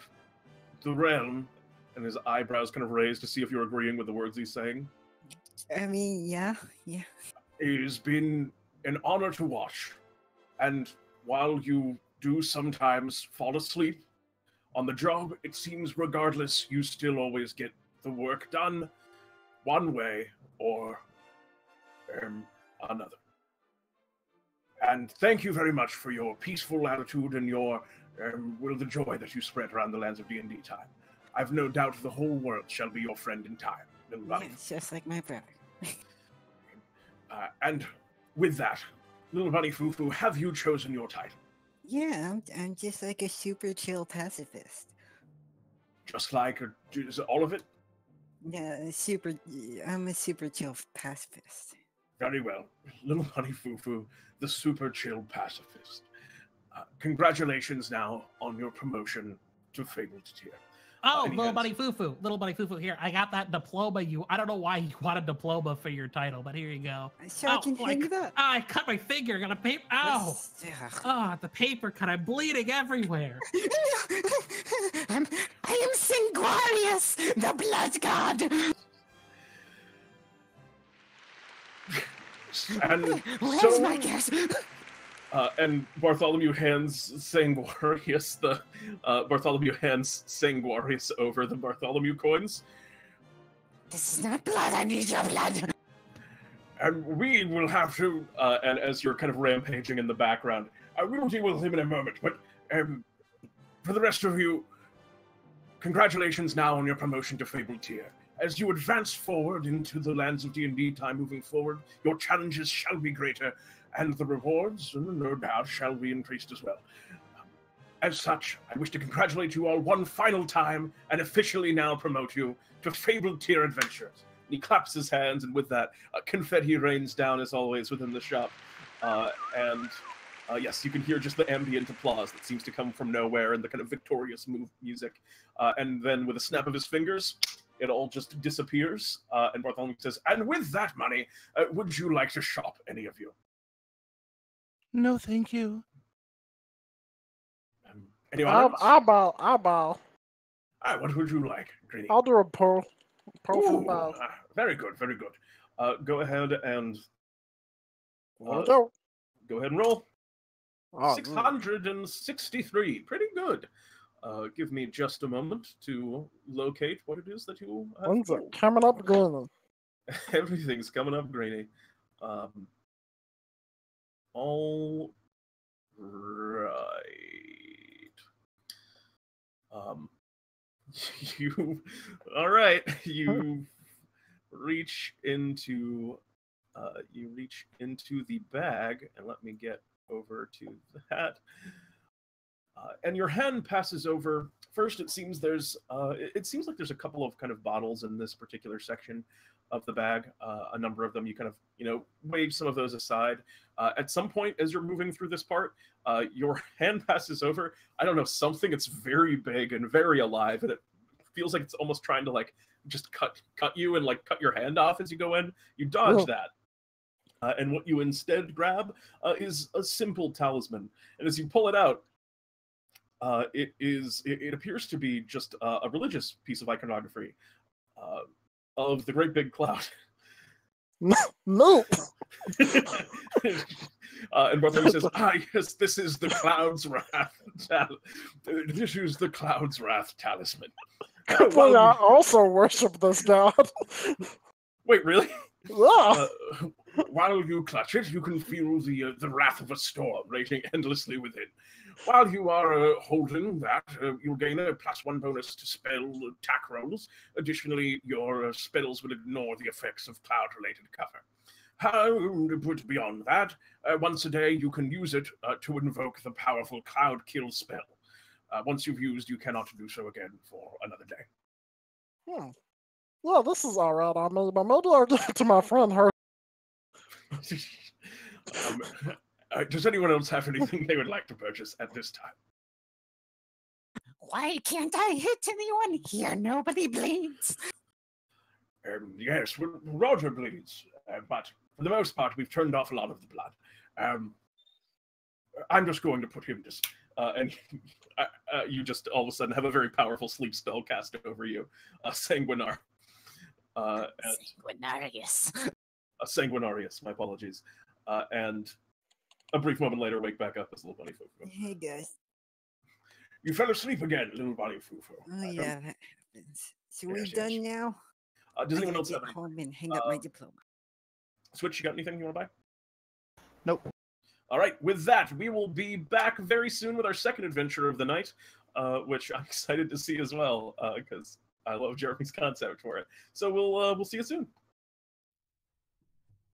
the realm, and his eyebrows kind of raised to see if you're agreeing with the words he's saying. I mean, yeah. It has been an honor to watch, and while you do sometimes fall asleep on the job, it seems regardless, you still always get the work done one way or another. And thank you very much for your peaceful attitude and your the joy that you spread around the lands of DnDTime. I've no doubt the whole world shall be your friend in time, little bunny. Yeah, it's just like my brother. And with that, little bunny Fufu, have you chosen your title? Yeah, I'm just like a super chill pacifist. Just like, is it all of it? Yeah, I'm a super chill pacifist. Very well. Little bunny Fufu, the super chill pacifist. Congratulations now on your promotion to Fabled tier. Oh, little buddy Fufu here. I got that diploma. I don't know why you want a diploma for your title, but here you go. So I can hang it up. I cut my finger. Got a paper. Ow! The paper cut. I'm bleeding everywhere. I am Sanguinarius, the blood god. And Where's my guess? And Bartholomew hands Sanguinarius over the Bartholomew coins. This is not blood, I need your blood. And we will have to, and as you're kind of rampaging in the background, we will deal with him in a moment, but for the rest of you, congratulations now on your promotion to Fabled tier. As you advance forward into the lands of DnDTime moving forward, your challenges shall be greater, and the rewards, no doubt, shall be increased as well. As such, I wish to congratulate you all one final time and officially now promote you to Fabled tier adventures. And he claps his hands, and with that, confetti rains down as always within the shop. Yes, you can hear just the ambient applause that seems to come from nowhere and the kind of victorious music. And then with a snap of his fingers, it all just disappears. And Bartholomew says, and with that money, would you like to shop, any of you? No, thank you. Anyone else? I'll bow. What would you like, Greenie? I'll do a pull. Pull bow. Very good, very good. Go ahead and... Go ahead and roll. Oh, 663. Pretty good. Give me just a moment to locate what it is that you have. When's it coming up, Greenie? Everything's coming up, Greenie. All right. You reach into the bag, and let me get over to that. And your hand passes over. First, it seems like there's a couple of kind of bottles in this particular section of the bag. A number of them, you kind of, wave some of those aside. At some point, as you're moving through this part, your hand passes over. I don't know, something that's very big and very alive, and it feels like it's almost trying to just cut you and cut your hand off as you go in. You dodge that. And what you instead grab is a simple talisman. And as you pull it out, it appears to be just a religious piece of iconography of the great big cloud. No. And Bartholomew says, yes, this is the cloud's wrath. This is the cloud's wrath talisman. Well, I also worship this god. Wait, really? Yeah. While you clutch it, you can feel the wrath of a storm raging endlessly within. While you are holding that, you'll gain a +1 bonus to spell attack rolls. Additionally, your spells will ignore the effects of cloud-related cover. But beyond that, once a day you can use it to invoke the powerful Cloud Kill spell. Once you've used, you cannot do so again for another day. Well, this is alright. I mean, maybe I'll give it to my friend her. Does anyone else have anything they would like to purchase at this time? Why can't I hit anyone here? Nobody bleeds. Yes, Roger bleeds, but for the most part, we've turned off a lot of the blood. I'm just going to put him to... and you just all of a sudden have a very powerful sleep spell cast over you, Sanguinarius. Sanguinarius, my apologies. And a brief moment later, wake back up as little Bunnyfolk. Hey guys. You fell asleep again, little Bunnyfolk. Oh yeah, that happens. So we're done now? Does anyone else have anything? Home and hang up my diploma. Switch, you got anything you want to buy? Nope. All right, with that, we will be back very soon with our second adventure of the night, which I'm excited to see as well, because I love Jeremy's concept for it. So we'll see you soon.